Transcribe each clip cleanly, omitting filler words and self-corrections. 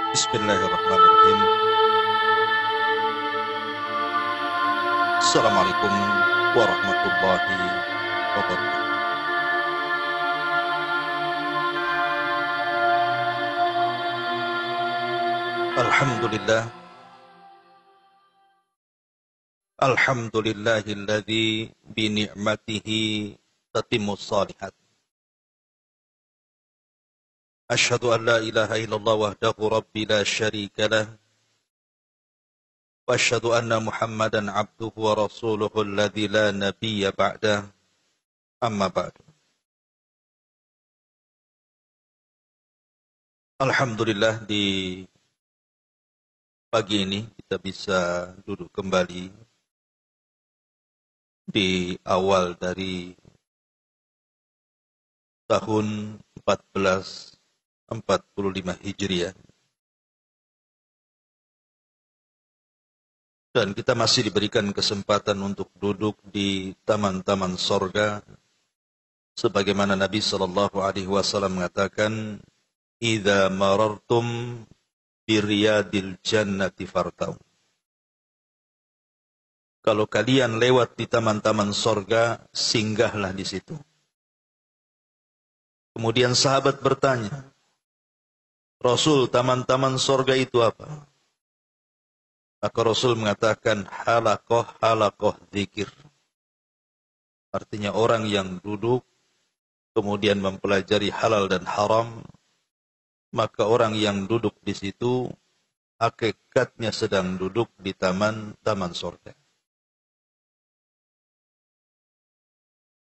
Bismillahirrahmanirrahim. Assalamualaikum warahmatullahi wabarakatuh. Alhamdulillah. Alhamdulillahilladzi bi ni'matihi tatimmus shalihat. Asyhadu an la ilaha illallah wahdahu rabbi la syarika lah. Wa asyhadu anna Muhammadan abduhu wa rasuluhu alladzi la nabiyya ba'dah. Amma ba'du. Alhamdulillah, di pagi ini kita bisa duduk kembali di awal dari tahun 1445 Hijriah. Dan kita masih diberikan kesempatan untuk duduk di taman-taman sorga, sebagaimana Nabi Sallallahu Alaihi Wasallam mengatakan, "Idza marartum biriyadil jannati fartau." Kalau kalian lewat di taman-taman sorga, singgahlah di situ. Kemudian sahabat bertanya, "Rasul, taman-taman sorga itu apa?" Maka Rasul mengatakan, halaqah dzikir. Artinya orang yang duduk kemudian mempelajari halal dan haram, maka orang yang duduk di situ hakikatnya sedang duduk di taman-taman surga.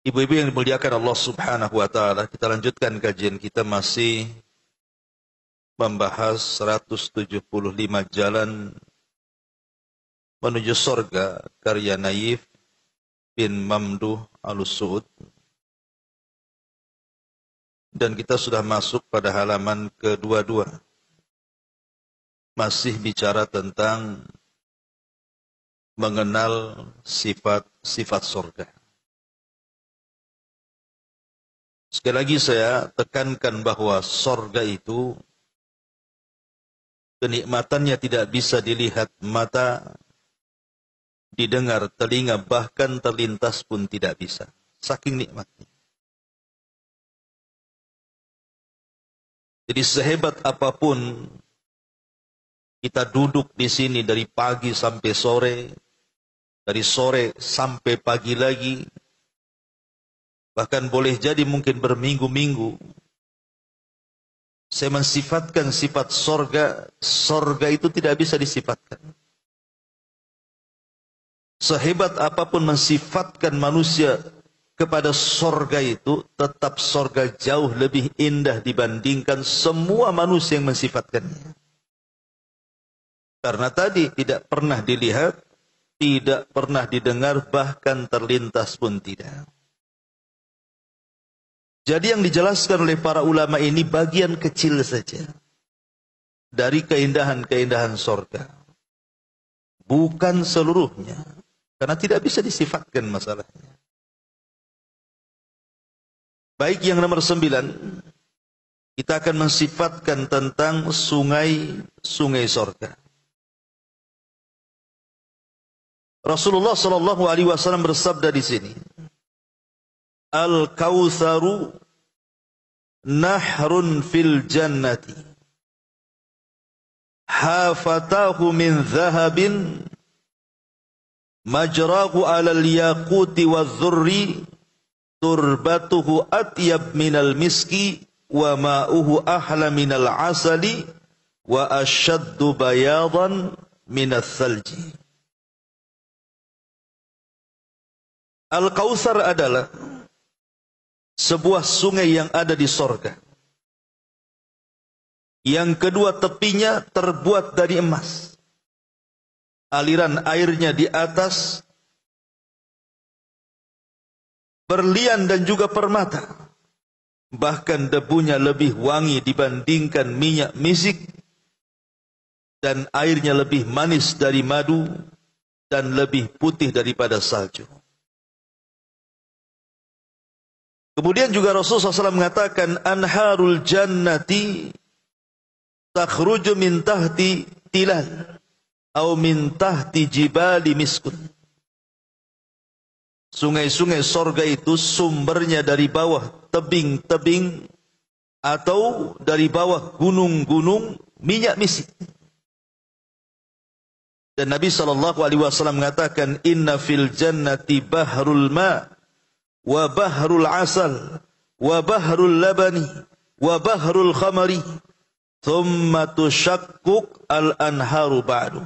Ibu-ibu yang dimuliakan Allah Subhanahu wa taala, kita lanjutkan kajian kita masih membahas 175 jalan menuju surga karya Naif bin Mamduh Al-Suud. Dan kita sudah masuk pada halaman ke-22. Masih bicara tentang mengenal sifat-sifat surga. Sekali lagi saya tekankan bahwa surga itu kenikmatannya tidak bisa dilihat mata, didengar telinga, bahkan terlintas pun tidak bisa. Saking nikmatnya. Jadi sehebat apapun kita duduk di sini dari pagi sampai sore, dari sore sampai pagi lagi, bahkan boleh jadi mungkin berminggu-minggu, saya mensifatkan sifat sorga itu tidak bisa disifatkan. Sehebat apapun mensifatkan manusia kepada sorga itu, tetap sorga jauh lebih indah dibandingkan semua manusia yang mensifatkannya. Karena tadi tidak pernah dilihat, tidak pernah didengar, bahkan terlintas pun tidak. Jadi yang dijelaskan oleh para ulama ini bagian kecil saja dari keindahan-keindahan sorga. Bukan seluruhnya. Karena tidak bisa disifatkan masalahnya. Baik, yang nomor 9, kita akan mensifatkan tentang sungai sorga. Rasulullah Shallallahu Alaihi Wasallam bersabda di sini, Al-Kautsaru nahrun fil jannati, hafatahu min zahabin, majrahu alal yaquti wa dzurri, turbatuhu atyab minal miski, wa ma'uhu ahla minal asali, wa asyaddu bayadan minas salji. Al-Kautsar adalah sebuah sungai yang ada di sorga. Yang kedua, tepinya terbuat dari emas. Aliran airnya di atas berlian dan juga permata. Bahkan debunya lebih wangi dibandingkan minyak misik. Dan airnya lebih manis dari madu. Dan lebih putih daripada salju. Kemudian juga Rasulullah SAW mengatakan, Anharul jannati takhruju min tahti tilal atau min tahti jibali miskun. Sungai-sungai sorga itu sumbernya dari bawah tebing-tebing atau dari bawah gunung-gunung minyak misik. Dan Nabi SAW mengatakan, inna fil jannati bahrul ma wa bahrul asal wa bahrul labani wa bahrul khamari thumma tushaqquk al-anharu ba'du.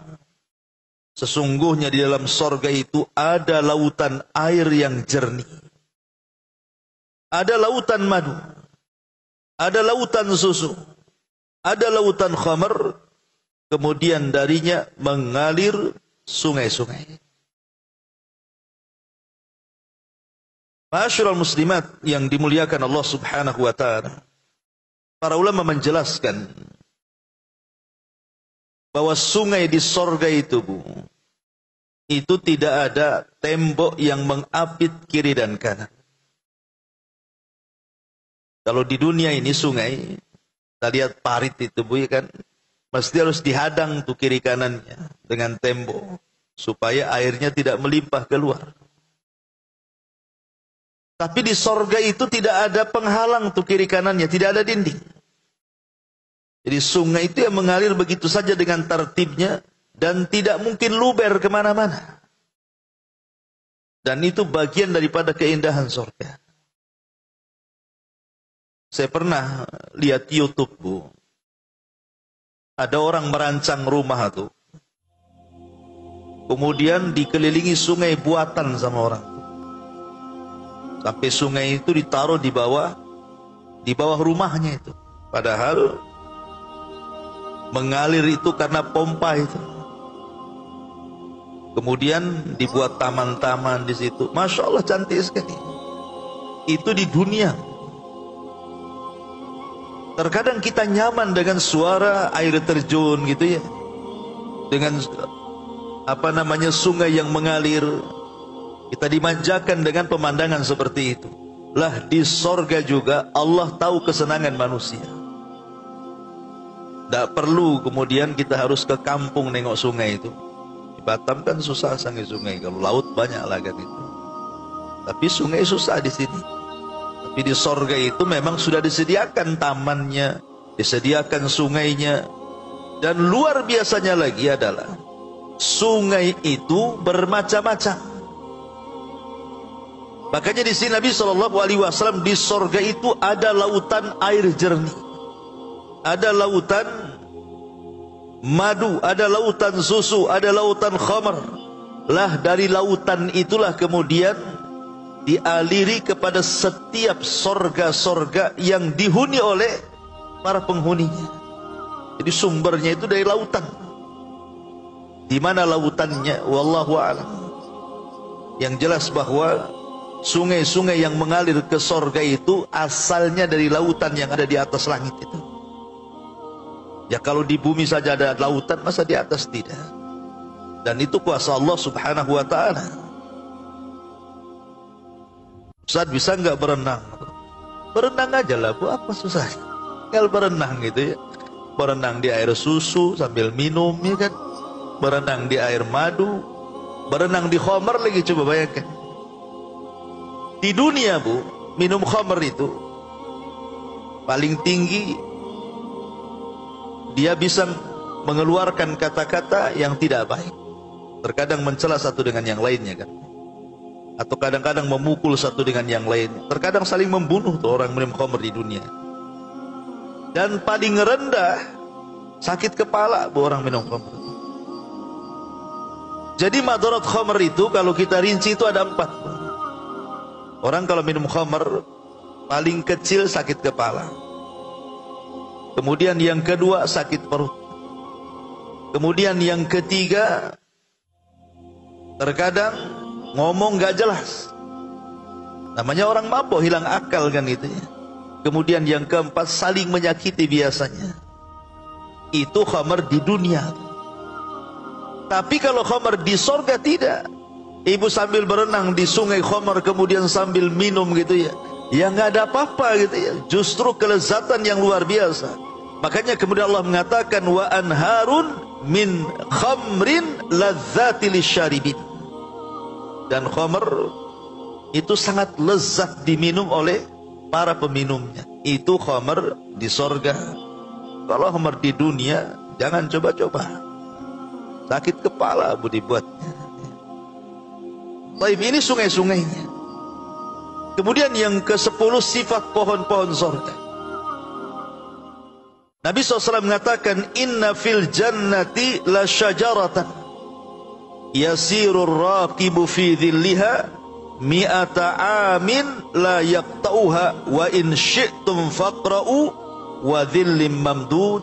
Sesungguhnya di dalam sorga itu ada lautan air yang jernih. Ada lautan madu. Ada lautan susu. Ada lautan khamar. Kemudian darinya mengalir sungai-sungai. Ma'asyiral muslimat yang dimuliakan Allah Subhanahu wa ta'ala. Para ulama menjelaskan bahwa sungai di sorga itu, Bu, itu tidak ada tembok yang mengapit kiri dan kanan. Kalau di dunia ini sungai, kita lihat parit itu, Bu, ya kan, mesti harus dihadang tuh kiri kanannya dengan tembok supaya airnya tidak melimpah keluar. Tapi di sorga itu tidak ada penghalang tuh kiri kanannya, tidak ada dinding. Jadi sungai itu yang mengalir begitu saja dengan tertibnya dan tidak mungkin luber kemana-mana. Dan itu bagian daripada keindahan surga. Saya pernah lihat YouTube, Bu. Ada orang merancang rumah tuh. Kemudian dikelilingi sungai buatan sama orang tuh. Sampai sungai itu ditaruh di bawah rumahnya itu. Padahal mengalir itu karena pompa itu. Kemudian dibuat taman-taman di situ. Masya Allah, cantik sekali. Itu di dunia. Terkadang kita nyaman dengan suara air terjun gitu ya. Dengan sungai yang mengalir. Kita dimanjakan dengan pemandangan seperti itu. Lah di sorga juga Allah tahu kesenangan manusia. Tidak perlu kemudian kita harus ke kampung nengok sungai itu. Di Batam kan susah sungai-sungai. Kalau laut banyak lah kan itu. Tapi sungai susah di sini. Tapi di sorga itu memang sudah disediakan tamannya, disediakan sungainya. Dan luar biasanya lagi adalah sungai itu bermacam-macam. Makanya di sini Nabi SAW di sorga itu ada lautan air jernih. Ada lautan madu, ada lautan susu, ada lautan khamar. Lah dari lautan itulah kemudian dialiri kepada setiap sorga-sorga yang dihuni oleh para penghuninya. Jadi sumbernya itu dari lautan. Di mana lautannya? Wallahu a'lam. Yang jelas bahwa sungai-sungai yang mengalir ke sorga itu asalnya dari lautan yang ada di atas langit itu. Ya kalau di bumi saja ada lautan, masa di atas tidak? Dan itu kuasa Allah Subhanahu wa ta'ala. Ustaz, bisa nggak berenang? Berenang aja lah, Bu, apa susah? Tinggal berenang gitu ya. Berenang di air susu sambil minum, ya kan? Berenang di air madu, berenang di khamar lagi, coba bayangkan. Di dunia, Bu, minum khamar itu paling tinggi dia bisa mengeluarkan kata-kata yang tidak baik. Terkadang mencela satu dengan yang lainnya kan. Atau kadang-kadang memukul satu dengan yang lain. Terkadang saling membunuh tuh orang minum khamar di dunia. Dan paling rendah sakit kepala, Bu, orang minum khamar. Jadi madarat khamar itu kalau kita rinci itu ada 4, Bu. Orang kalau minum khamar paling kecil sakit kepala. Kemudian yang kedua sakit perut. Kemudian yang ketiga terkadang ngomong gak jelas. Namanya orang mabuk, hilang akal kan gitu ya. Kemudian yang keempat saling menyakiti biasanya. Itu khamar di dunia. Tapi kalau khamar di sorga tidak. Ibu sambil berenang di sungai khamar kemudian sambil minum gitu ya. Ya nggak ada apa-apa gitu ya. Justru kelezatan yang luar biasa. Makanya kemudian Allah mengatakan wa anharun min khamrin ladzati lisyaribin. Dan khamr itu sangat lezat diminum oleh para peminumnya. Itu khamr di sorga. Kalau khamr di dunia jangan coba-coba. Sakit kepala bu dibuatnya. Baik, ini sungai-sungainya. Kemudian yang ke-10 sifat pohon-pohon sorga. Nabi SAW mengatakan inna fil jannati la syajaratan yasirur raqibu fi dhilliha mi'ata amin la yaqta'uha wa in syi'tum faqra'u wa dhillim mamdud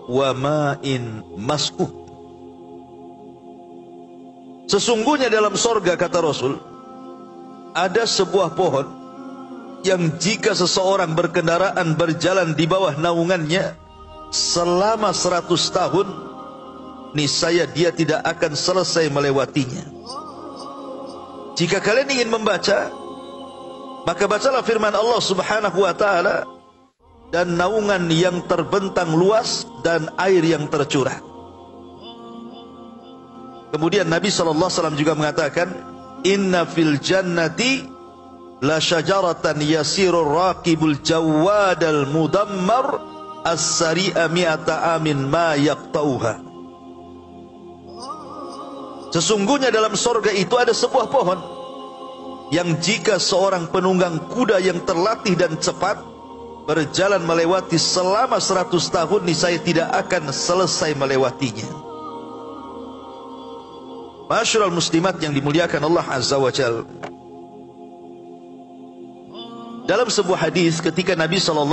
wa ma'in maskuh. Sesungguhnya dalam sorga, kata Rasul, ada sebuah pohon yang jika seseorang berkendaraan berjalan di bawah naungannya selama 100 tahun, niscaya dia tidak akan selesai melewatinya. Jika kalian ingin membaca, maka bacalah firman Allah Subhanahu wa ta'ala, dan naungan yang terbentang luas dan air yang tercurah. Kemudian Nabi SAW juga mengatakan inna fil jannati la syajaratan yasirur raqibul jawadal mudammar as-sari'a mi'ata amin ma yaqta'uha. Sesungguhnya dalam sorga itu ada sebuah pohon yang jika seorang penunggang kuda yang terlatih dan cepat berjalan melewati selama 100 tahun, niscaya tidak akan selesai melewatinya. Masyarul muslimat yang dimuliakan Allah Azza wa Jalla. Dalam sebuah hadis ketika Nabi SAW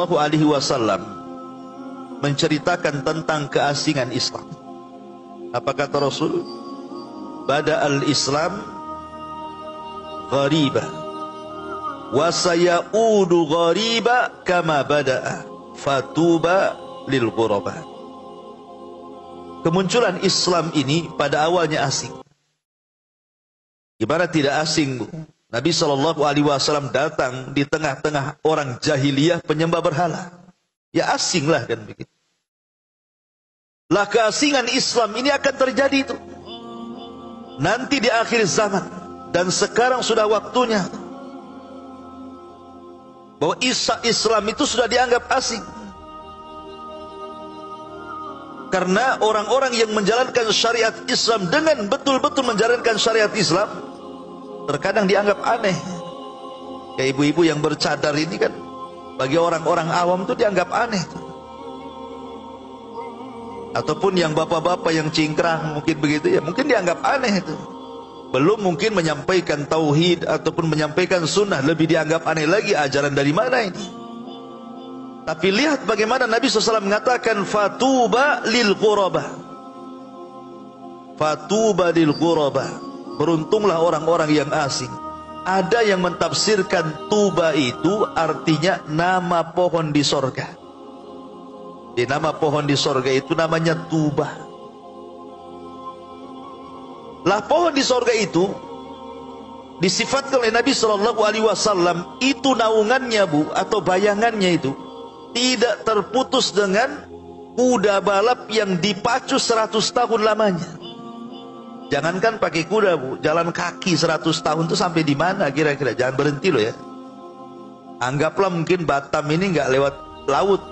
menceritakan tentang keasingan Islam, apa kata Rasul? Bada al-Islam ghariba wa sayaudu ghariba kama bada'a fatuba lil ghuraba. Kemunculan Islam ini pada awalnya asing. Gimana tidak asing, Bu? Nabi SAW datang di tengah-tengah orang jahiliyah penyembah berhala. Ya asing lah kan begitu. Lah keasingan Islam ini akan terjadi itu nanti di akhir zaman. Dan sekarang sudah waktunya bahwa Islam itu sudah dianggap asing. Karena orang-orang yang menjalankan syariat Islam dengan betul-betul menjalankan syariat Islam terkadang dianggap aneh. Kayak ibu-ibu yang bercadar ini kan bagi orang-orang awam itu dianggap aneh. Ataupun yang bapak-bapak yang cingkrang mungkin begitu ya, mungkin dianggap aneh itu. Belum mungkin menyampaikan tauhid ataupun menyampaikan sunnah, lebih dianggap aneh lagi. Ajaran dari mana ini? Tapi lihat bagaimana Nabi SAW mengatakan fatuba lil ghuraba. Fatuba lil ghuraba. Beruntunglah orang-orang yang asing. Ada yang mentafsirkan tuba itu artinya nama pohon di sorga. Di nama pohon di sorga itu namanya tuba. Lah pohon di sorga itu disifatkan oleh Nabi SAW itu naungannya, Bu, atau bayangannya itu tidak terputus dengan kuda balap yang dipacu 100 tahun lamanya. Jangankan pakai kuda, Bu, jalan kaki 100 tahun itu sampai di mana kira-kira? Jangan berhenti loh ya. Anggaplah mungkin Batam ini nggak lewat laut,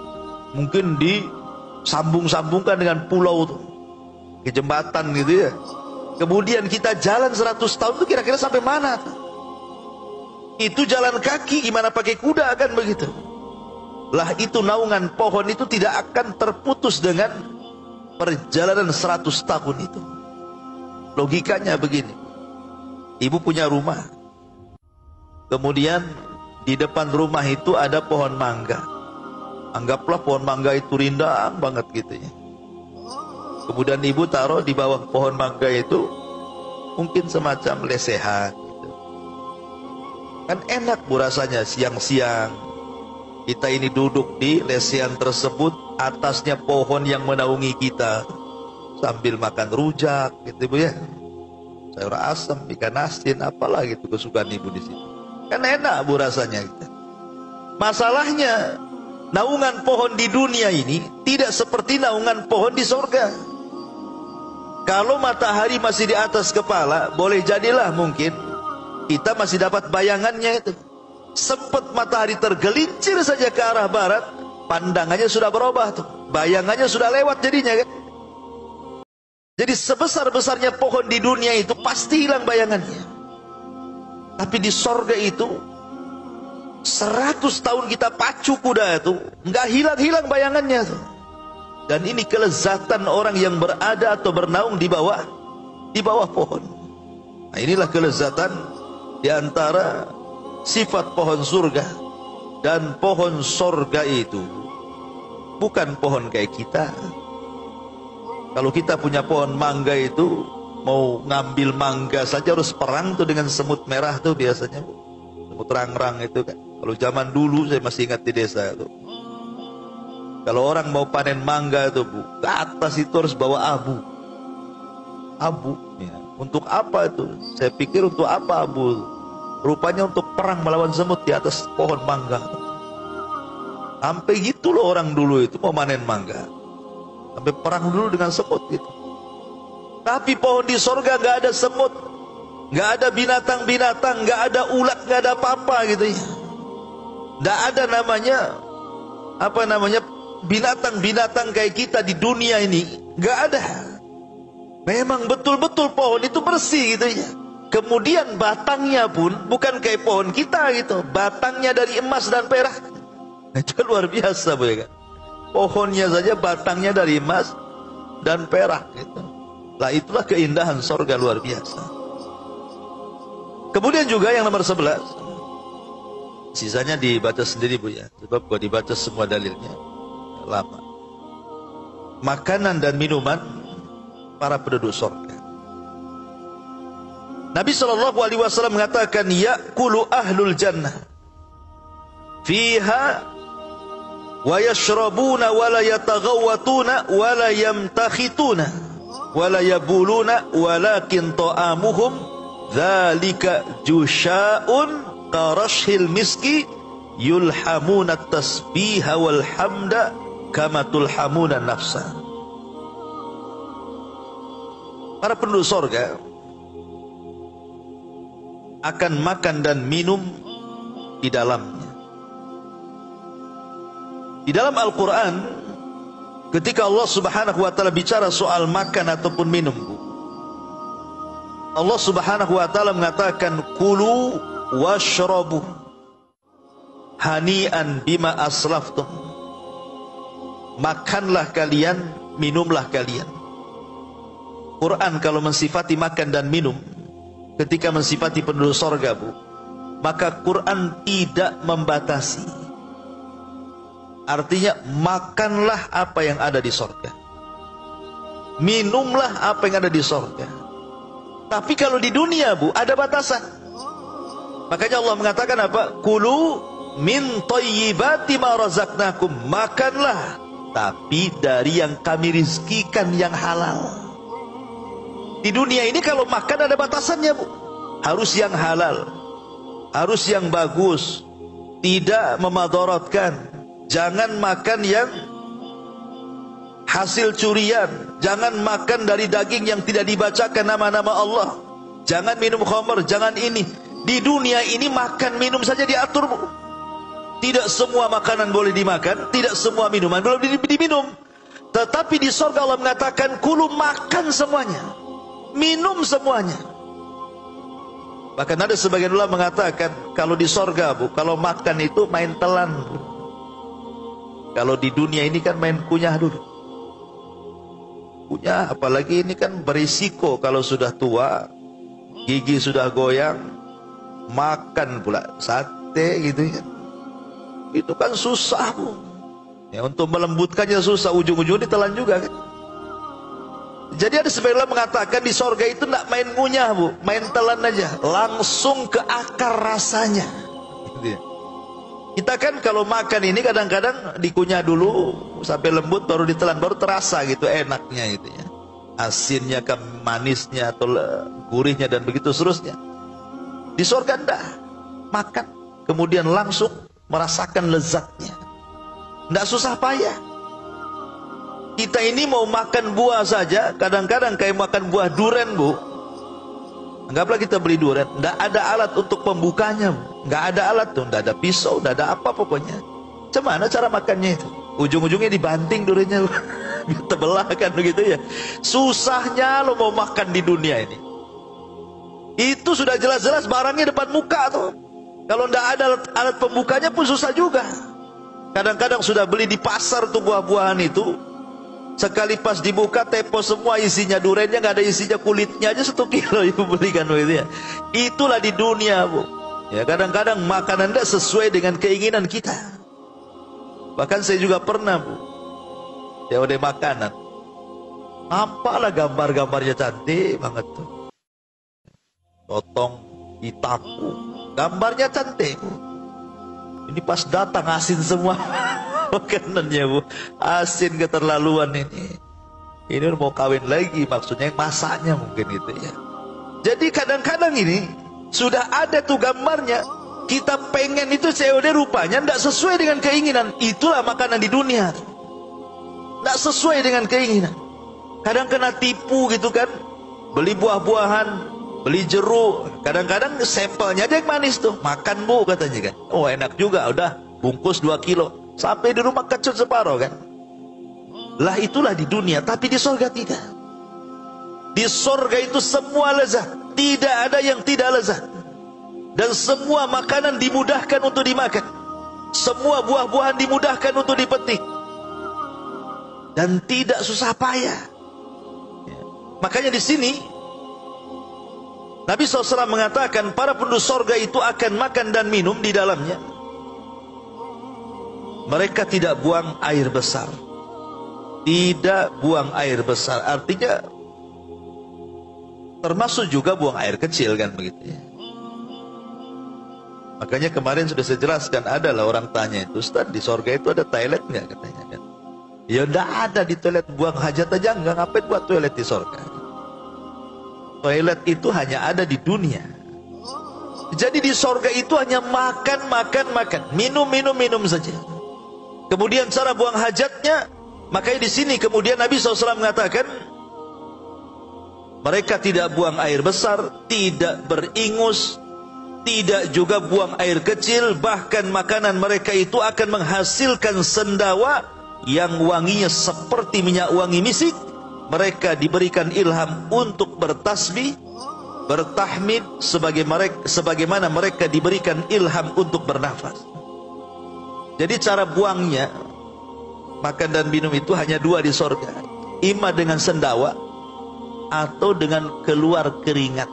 mungkin disambung-sambungkan dengan pulau tuh, ke jembatan gitu ya. Kemudian kita jalan 100 tahun itu kira-kira sampai mana tuh? Itu jalan kaki, gimana pakai kuda kan begitu? Lah itu naungan pohon itu tidak akan terputus dengan perjalanan 100 tahun itu. Logikanya begini, ibu punya rumah, kemudian di depan rumah itu ada pohon mangga. Anggaplah pohon mangga itu rindang banget gitu ya. Kemudian ibu taruh di bawah pohon mangga itu mungkin semacam lesehan gitu. Kan enak, Bu, rasanya siang-siang kita ini duduk di lesehan tersebut, atasnya pohon yang menaungi kita, sambil makan rujak gitu, Bu ya, sayur asam, ikan asin, apalah gitu kesukaan ibu di situ. Kan enak, Bu, rasanya gitu. Masalahnya Naungan pohon di dunia ini tidak seperti naungan pohon di surga. Kalau matahari masih di atas kepala, boleh jadilah mungkin kita masih dapat bayangannya itu. Sempat matahari tergelincir saja ke arah barat, pandangannya sudah berubah tuh. Bayangannya sudah lewat jadinya kan. Jadi sebesar-besarnya pohon di dunia itu pasti hilang bayangannya. Tapi di sorga itu 100 tahun kita pacu kuda itu nggak hilang-hilang bayangannya tuh. Dan ini kelezatan orang yang berada atau bernaung di bawah pohon. Nah, inilah kelezatan di antara sifat pohon surga. Dan pohon surga itu bukan pohon kayak kita. Kalau kita punya pohon mangga itu, mau ngambil mangga saja harus perang tuh dengan semut merah tuh biasanya, Bu. Semut rangrang itu kan. Kalau zaman dulu saya masih ingat di desa tuh. Kalau orang mau panen mangga itu, Bu, ke atas itu harus bawa abu. Abu, ya. Untuk apa itu? Saya pikir untuk apa abu? Rupanya untuk perang melawan semut di atas pohon mangga. Sampai gitu loh orang dulu itu mau panen mangga. Sampai perang dulu dengan semut gitu. Tapi pohon di sorga nggak ada semut, nggak ada binatang-binatang, nggak ada ulat, nggak ada apa-apa gitu ya. Nggak ada namanya binatang-binatang kayak kita di dunia ini, nggak ada. Memang betul-betul pohon itu bersih gitu ya. Kemudian batangnya pun bukan kayak pohon kita gitu, batangnya dari emas dan perak. Itu luar biasa, Bu, ya kan? Pohonnya saja batangnya dari emas dan perak gitu. Lah itulah keindahan sorga luar biasa. Kemudian juga yang nomor 11, sisanya dibaca sendiri, Bu, ya. Sebab kalau dibaca semua dalilnya lama. Makanan dan minuman para penduduk sorga. Nabi SAW mengatakan, ya'kulu ahlul jannah fiha wa yashrabuna wa la yataghawwatuna wa la yamtakhituna wa la yabuluna walakin ta'amuhum dzalika jusha'un qarashil miski yulhamuna tasbiha wal hamda kama tulhamuna nafsa. Para penduduk sorga akan makan dan minum di dalamnya. Di dalam Al-Quran, ketika Allah Subhanahu wa ta'ala bicara soal makan ataupun minum, Allah Subhanahu wa ta'ala mengatakan, kulu washrabu hani'an bima aslaftum. Makanlah kalian, minumlah kalian. Quran kalau mensifati makan dan minum, ketika mensifati penduduk sorga, Bu, maka Quran tidak membatasi. Artinya makanlah apa yang ada di sorga, minumlah apa yang ada di sorga. Tapi kalau di dunia, Bu, ada batasan. Makanya Allah mengatakan apa? Kulu min thayyibati ma razaqnakum. Makanlah, tapi dari yang kami rizkikan yang halal. Di dunia ini kalau makan ada batasannya, Bu. Harus yang halal, harus yang bagus, tidak memadaratkan. Jangan makan yang hasil curian, jangan makan dari daging yang tidak dibacakan nama-nama Allah, jangan minum khamr, jangan ini. Di dunia ini makan minum saja diatur, Bu. Tidak semua makanan boleh dimakan, tidak semua minuman boleh diminum. Tetapi di surga Allah mengatakan, kulu, makan semuanya, minum semuanya. Bahkan ada sebagian ulama mengatakan, kalau di surga, Bu, kalau makan itu main telan, Bu. Kalau di dunia ini kan main kunyah dulu. Kunyah, apalagi ini kan berisiko kalau sudah tua, gigi sudah goyang, makan pula sate gitu ya. Itu kan susah, Bu. Ya, untuk melembutkannya susah, ujung-ujungnya ditelan juga kan. Jadi ada sebagian ulama mengatakan di sorga itu tidak main ngunyah, Bu, main telan aja, langsung ke akar rasanya. Gitu ya. Kita kan kalau makan ini kadang-kadang dikunyah dulu sampai lembut, baru ditelan, baru terasa gitu enaknya gitu ya. Asinnya ke manisnya atau gurihnya dan begitu seterusnya. Di surga enggak, makan kemudian langsung merasakan lezatnya. Tidak susah payah. Kita ini mau makan buah saja, kadang-kadang kayak makan buah durian, Bu. Anggaplah kita beli durian, tidak ada alat untuk pembukanya, Bu. Nggak ada alat tuh, tidak ada pisau, tidak ada apa pokoknya. Gimana cara makannya itu? Ujung-ujungnya dibanting duriannya, terbelah kan begitu ya. Susahnya lo mau makan di dunia ini. Itu sudah jelas-jelas barangnya depan muka tuh. Kalau tidak ada alat pembukanya pun susah juga. Kadang-kadang sudah beli di pasar tuh buah-buahan itu, sekali pas dibuka tepo semua isinya, duriannya nggak ada isinya, kulitnya aja 1 kilo ibu belikan begitu ya. Itulah di dunia, Bu. Ya, kadang-kadang makanan tidak sesuai dengan keinginan kita. Bahkan saya juga pernah, Bu, COD makanan, apalah gambar-gambarnya cantik banget tuh, potong ditaku, gambarnya cantik, Bu. Ini pas datang asin semua makanannya, Bu. Asin keterlaluan ini. Ini mau kawin lagi, maksudnya masaknya mungkin itu ya. Jadi kadang-kadang ini sudah ada tuh gambarnya. Kita pengen itu COD, rupanya tidak sesuai dengan keinginan. Itulah makanan di dunia. Tidak sesuai dengan keinginan. Kadang kena tipu gitu kan. Beli buah-buahan, beli jeruk, kadang-kadang sampelnya aja yang manis tuh. Makan, Bu, katanya kan. Oh enak juga, udah bungkus 2 kilo. Sampai di rumah kecut separuh kan. Lah itulah di dunia, tapi di sorga tidak. Di sorga itu semua lezat, tidak ada yang tidak lezat. Dan semua makanan dimudahkan untuk dimakan. Semua buah-buahan dimudahkan untuk dipetik. Dan tidak susah payah. Makanya di sini Nabi SAW mengatakan para penduduk sorga itu akan makan dan minum di dalamnya. Mereka tidak buang air besar. Tidak buang air besar, artinya termasuk juga buang air kecil kan begitu ya. Makanya kemarin sudah saya jelaskan, adalah orang tanya itu, Ustaz, di sorga itu ada toilet nggak, katanya kan. Ya udah ada di toilet, buang hajat aja enggak, ngapain buat toilet di sorga. Toilet itu hanya ada di dunia. Jadi di sorga itu hanya makan, minum saja. Kemudian cara buang hajatnya, makanya di sini kemudian Nabi SAW mengatakan, mereka tidak buang air besar, tidak beringus, tidak juga buang air kecil. Bahkan makanan mereka itu akan menghasilkan sendawa yang wanginya seperti minyak wangi misik. Mereka diberikan ilham untuk bertasbih, bertahmid, sebagaimana mereka diberikan ilham untuk bernafas. Jadi cara buangnya makan dan minum itu hanya 2 di sorga, ima dengan sendawa atau dengan keluar keringat.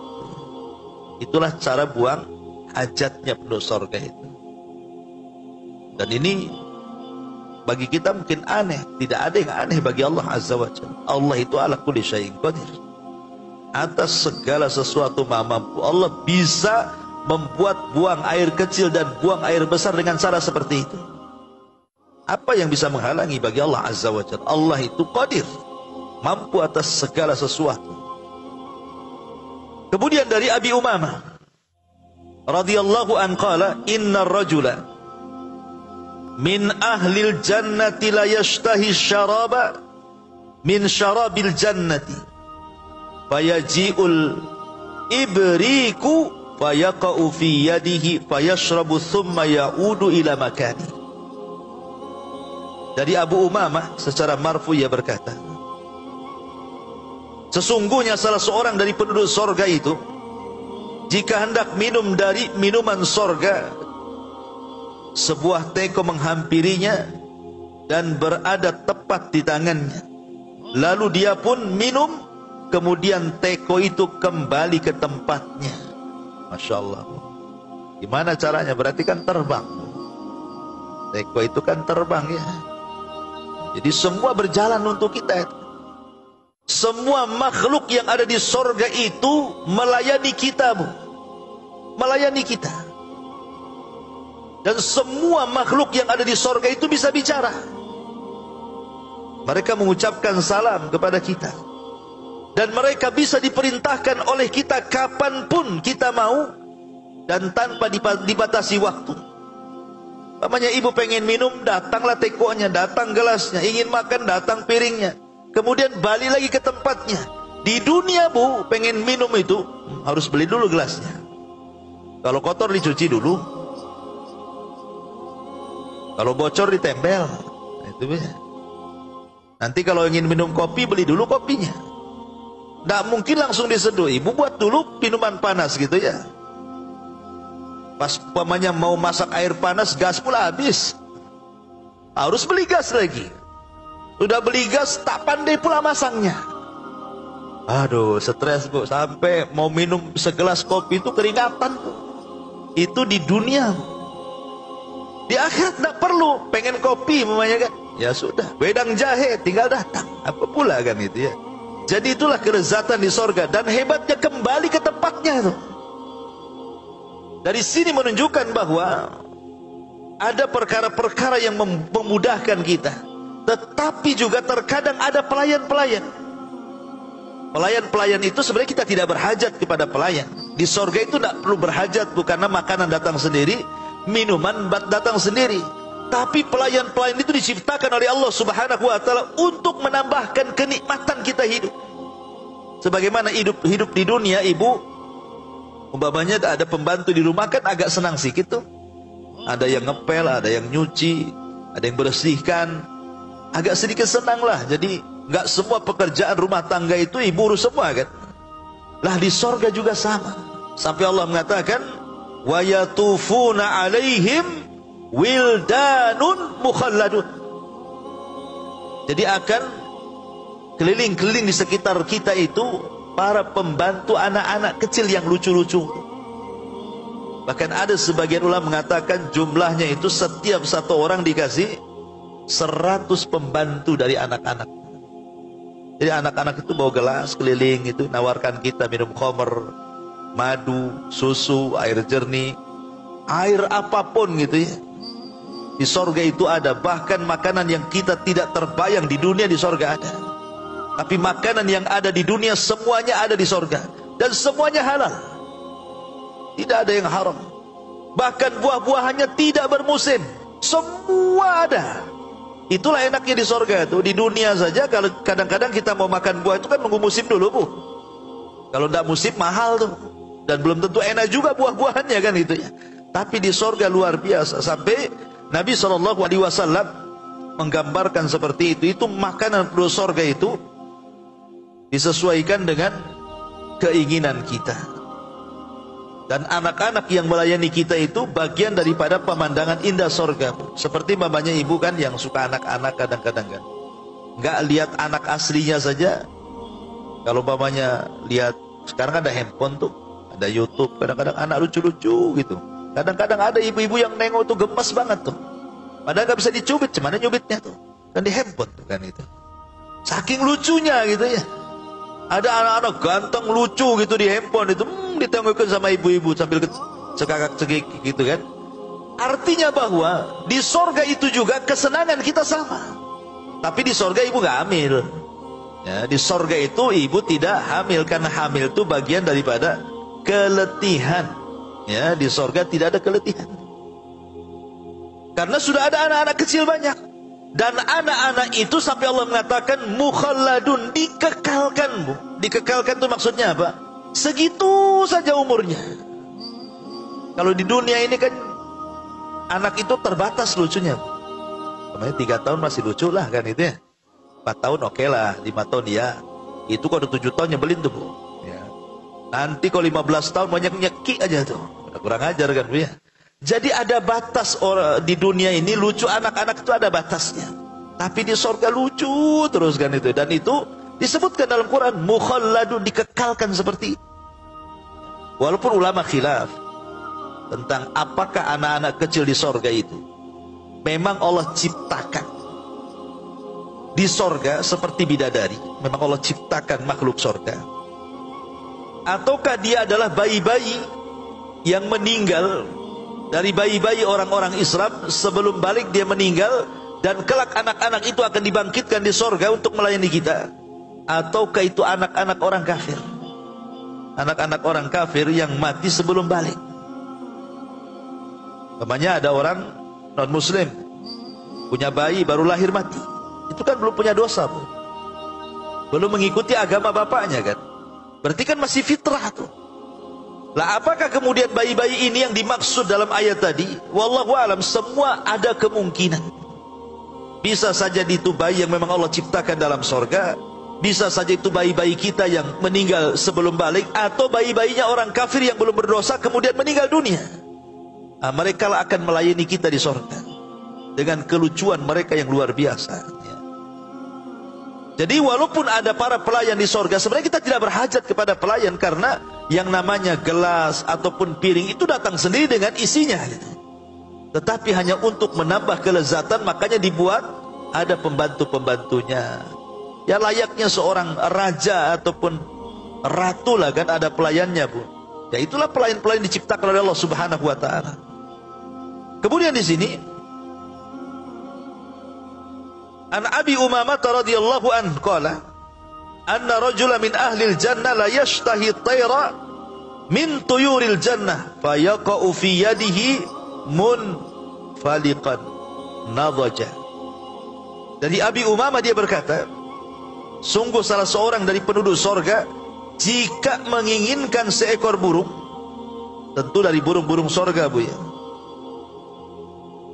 Itulah cara buang hajatnya penduduk sorga itu. Dan ini bagi kita mungkin aneh. Tidak ada yang aneh bagi Allah Azza wa Jalla. Allah itu ala kulli syai'in qadir. Atas segala sesuatu maha mampu. Allah bisa membuat buang air kecil dan buang air besar dengan cara seperti itu. Apa yang bisa menghalangi bagi Allah Azza wa Jalla? Allah itu qadir, mampu atas segala sesuatu. Kemudian dari Abi Umamah radhiyallahu an qala, innar rajula min ahlil jannati la yashtahi syaraba min syarabil jannati fayaji'ul ibriku fayaqa'u fi yadihi fayashrabu thumma ya'udu ila makani. Dari Abu Umamah secara marfu ia berkata, sesungguhnya salah seorang dari penduduk sorga itu, jika hendak minum dari minuman sorga, sebuah teko menghampirinya dan berada tepat di tangannya. Lalu dia pun minum, kemudian teko itu kembali ke tempatnya. Masya Allah. Gimana caranya? Berarti kan terbang. Teko itu kan terbang ya. Jadi semua berjalan untuk kita. Semua makhluk yang ada di sorga itu melayani kita, Bu. Melayani kita. Dan semua makhluk yang ada di sorga itu bisa bicara. Mereka mengucapkan salam kepada kita. Dan mereka bisa diperintahkan oleh kita kapanpun kita mau, dan tanpa dibatasi waktu. Namanya ibu pengen minum, datanglah tekonya, datang gelasnya. Ingin makan, datang piringnya. Kemudian balik lagi ke tempatnya. Di dunia bu, pengen minum itu harus beli dulu gelasnya. Kalau kotor dicuci dulu. Kalau bocor ditempel. Itu ya. Nanti kalau ingin minum kopi, beli dulu kopinya. Nggak mungkin langsung diseduh. Ibu buat dulu minuman panas gitu ya. Pas umpamanya mau masak air panas, gas pula habis. Harus beli gas lagi. Udah beli gas, tak pandai pula masangnya. Aduh, stres bu. Sampai mau minum segelas kopi itu keringatan tuh. Itu di dunia. Di akhirat tidak perlu. Pengen kopi namanya kan. Ya sudah, wedang jahe tinggal datang. Apa pula kan itu ya. Jadi itulah kelezatan di sorga. Dan hebatnya kembali ke tempatnya tuh. Dari sini menunjukkan bahwa ada perkara-perkara yang memudahkan kita. Tetapi juga terkadang ada pelayan-pelayan. Pelayan-pelayan itu sebenarnya kita tidak berhajat kepada pelayan. Di sorga itu tidak perlu berhajat, bukannya makanan datang sendiri, minuman datang sendiri. Tapi pelayan-pelayan itu diciptakan oleh Allah Subhanahu wa taala untuk menambahkan kenikmatan kita hidup. Sebagaimana hidup di dunia, ibu umpamanya ada pembantu di rumah kan agak senang sedikit tuh. Ada yang ngepel, ada yang nyuci, ada yang bersihkan. Agak sedikit senang lah. Jadi nggak semua pekerjaan rumah tangga itu ibu urus semua kan. Lah di sorga juga sama. Sampai Allah mengatakan, wa yatufuna alaihim wildanun mukhalladun. Jadi akan keliling-keliling di sekitar kita itu para pembantu anak-anak kecil yang lucu-lucu. Bahkan ada sebagian ulama mengatakan jumlahnya itu setiap satu orang dikasih 100 pembantu dari anak-anak. Jadi anak-anak itu bawa gelas keliling itu, nawarkan kita minum khamr, madu, susu, air jernih, air apapun gitu ya. Di sorga itu ada, bahkan makanan yang kita tidak terbayang di dunia di sorga ada. Tapi makanan yang ada di dunia semuanya ada di sorga. Dan semuanya halal. Tidak ada yang haram. Bahkan buah-buahannya tidak bermusim. Semua ada. Itulah enaknya di sorga itu. Di dunia saja kalau kadang-kadang kita mau makan buah itu kan nunggu musim dulu bu. Kalau tidak musim mahal tuh. Dan belum tentu enak juga buah-buahannya kan itu ya. Tapi di sorga luar biasa. Sampai Nabi SAW menggambarkan seperti itu. Itu makanan penduduk sorga itu disesuaikan dengan keinginan kita. Dan anak-anak yang melayani kita itu bagian daripada pemandangan indah sorga. Seperti mamanya ibu kan yang suka anak-anak kadang-kadang kan. Nggak lihat anak aslinya saja. Kalau mamanya lihat, sekarang ada handphone tuh, ada YouTube, kadang-kadang anak lucu-lucu gitu. Kadang-kadang ada ibu-ibu yang nengok tuh gemes banget tuh. Padahal nggak bisa dicubit, cuman nyubitnya tuh. Kan di handphone tuh kan itu. Saking lucunya gitu ya. Ada anak-anak ganteng lucu gitu di handphone itu, ditengokin sama ibu-ibu sambil cekakak-cekik gitu kan. Artinya bahwa di sorga itu juga kesenangan kita sama. Tapi di sorga ibu gak hamil. Ya, di sorga itu ibu tidak hamil karena hamil itu bagian daripada keletihan. Ya, di sorga tidak ada keletihan. Karena sudah ada anak-anak kecil banyak. Dan anak-anak itu sampai Allah mengatakan mukhalladun, dikekalkan bu. Dikekalkan itu maksudnya apa? Segitu saja umurnya. Kalau di dunia ini kan anak itu terbatas lucunya. Namanya 3 tahun masih lucu lah kan itu ya. 4 tahun oke lah, 5 tahun ya. Itu kalau 7 tahun nyebelin tuh bu. Ya. Nanti kalau 15 tahun banyak nyeki aja tuh. Udah kurang ajar kan bu ya. Jadi ada batas orang di dunia ini lucu anak-anak itu ada batasnya. Tapi di sorga lucu terus kan itu. Dan itu disebutkan dalam Quran mukhalladun, dikekalkan seperti itu. Walaupun ulama khilaf tentang apakah anak-anak kecil di sorga itu memang Allah ciptakan di sorga seperti bidadari. Memang Allah ciptakan makhluk sorga. Ataukah dia adalah bayi-bayi yang meninggal dari bayi-bayi orang-orang Islam, sebelum balik dia meninggal, dan kelak anak-anak itu akan dibangkitkan di sorga untuk melayani kita. Ataukah itu anak-anak orang kafir, anak-anak orang kafir yang mati sebelum balik. Namanya ada orang non muslim, punya bayi baru lahir mati, itu kan belum punya dosa, Bu. Belum mengikuti agama bapaknya kan, berarti kan masih fitrah tuh. Lah apakah kemudian bayi-bayi ini yang dimaksud dalam ayat tadi? Wallahu alam, semua ada kemungkinan. Bisa saja itu bayi yang memang Allah ciptakan dalam sorga, bisa saja itu bayi-bayi kita yang meninggal sebelum balik, atau bayi-bayinya orang kafir yang belum berdosa kemudian meninggal dunia. Nah, mereka lah akan melayani kita di sorga dengan kelucuan mereka yang luar biasa. Jadi walaupun ada para pelayan di sorga, sebenarnya kita tidak berhajat kepada pelayan, karena yang namanya gelas ataupun piring itu datang sendiri dengan isinya gitu. Tetapi hanya untuk menambah kelezatan, makanya dibuat ada pembantu-pembantunya. Ya layaknya seorang raja ataupun ratu lah kan, ada pelayannya, Bu. Ya itulah pelayan-pelayan diciptakan oleh Allah Subhanahu wa taala. Kemudian di sini An Abi Umamah radhiyallahu anhu qala anna rajulan min ahli al-jannah la yashtahi at-tayra min tuyuril jannah fayaqa'u fi yadihi munfaliqan nadhaja. Dari Abi Umamah dia berkata, sungguh salah seorang dari penduduk sorga jika menginginkan seekor burung, tentu dari burung-burung sorga, Bu ya,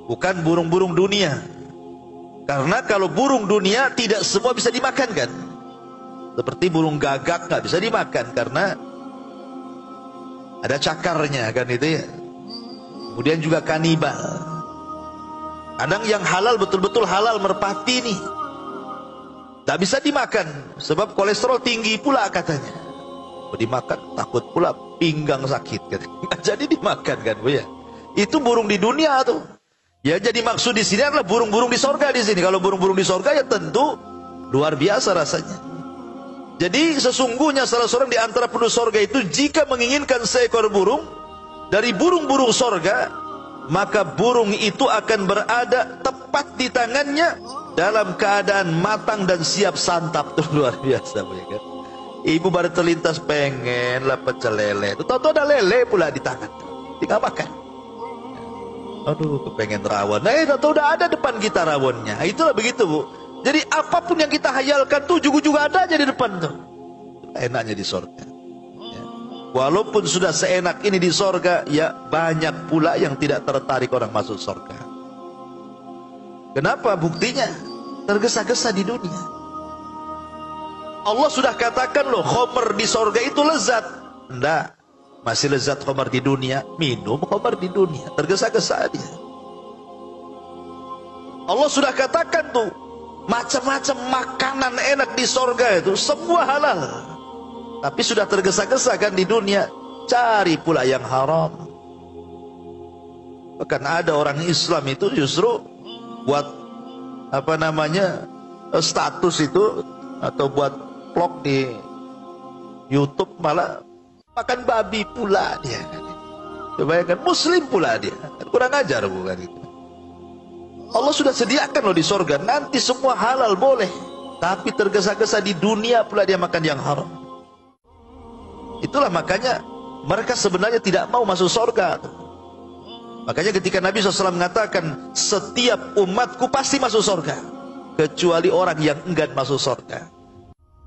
bukan burung-burung dunia. Karena kalau burung dunia tidak semua bisa dimakan kan. Seperti burung gagak nggak bisa dimakan karena ada cakarnya kan itu ya. Kemudian juga kanibal. Kadang yang halal betul-betul halal, merpati nih, tak bisa dimakan sebab kolesterol tinggi pula katanya. Dimakan takut pula pinggang sakit katanya. Jadi dimakan kan, Bu ya. Itu burung di dunia tuh. Ya jadi maksud di sini adalah burung-burung di sorga di sini. Kalau burung-burung di sorga ya tentu luar biasa rasanya. Jadi sesungguhnya salah seorang di antara penduduk sorga itu jika menginginkan seekor burung dari burung-burung sorga, maka burung itu akan berada tepat di tangannya dalam keadaan matang dan siap santap. Tuh luar biasa, Bu ya kan. Ibu baru terlintas pengen lah pecel lele, tahu-tahu ada lele pula di tangan, tinggal makan. Aduh, kepengen rawon. Nah, itu udah ada depan kita rawonnya. Itulah begitu, Bu. Jadi apapun yang kita hayalkan tuh juga ada aja di depan tuh. Enaknya di sorga. Ya. Walaupun sudah seenak ini di sorga, ya banyak pula yang tidak tertarik orang masuk sorga. Kenapa? Buktinya tergesa-gesa di dunia. Allah sudah katakan loh, khamr di sorga itu lezat. Enggak. Masih lezat khamar di dunia, minum khamar di dunia, tergesa-gesa dia. Allah sudah katakan tuh, macam-macam makanan enak di sorga itu semua halal. Tapi sudah tergesa-gesa kan di dunia, cari pula yang haram. Bahkan ada orang Islam itu justru buat apa namanya status itu atau buat vlog di YouTube malah makan babi pula dia. Bayangkan, muslim pula dia. Kurang ajar bukan itu. Allah sudah sediakan loh di sorga, nanti semua halal boleh. Tapi tergesa-gesa di dunia pula dia makan yang haram. Itulah makanya mereka sebenarnya tidak mau masuk sorga. Makanya ketika Nabi SAW mengatakan setiap umatku pasti masuk sorga, kecuali orang yang enggan masuk sorga.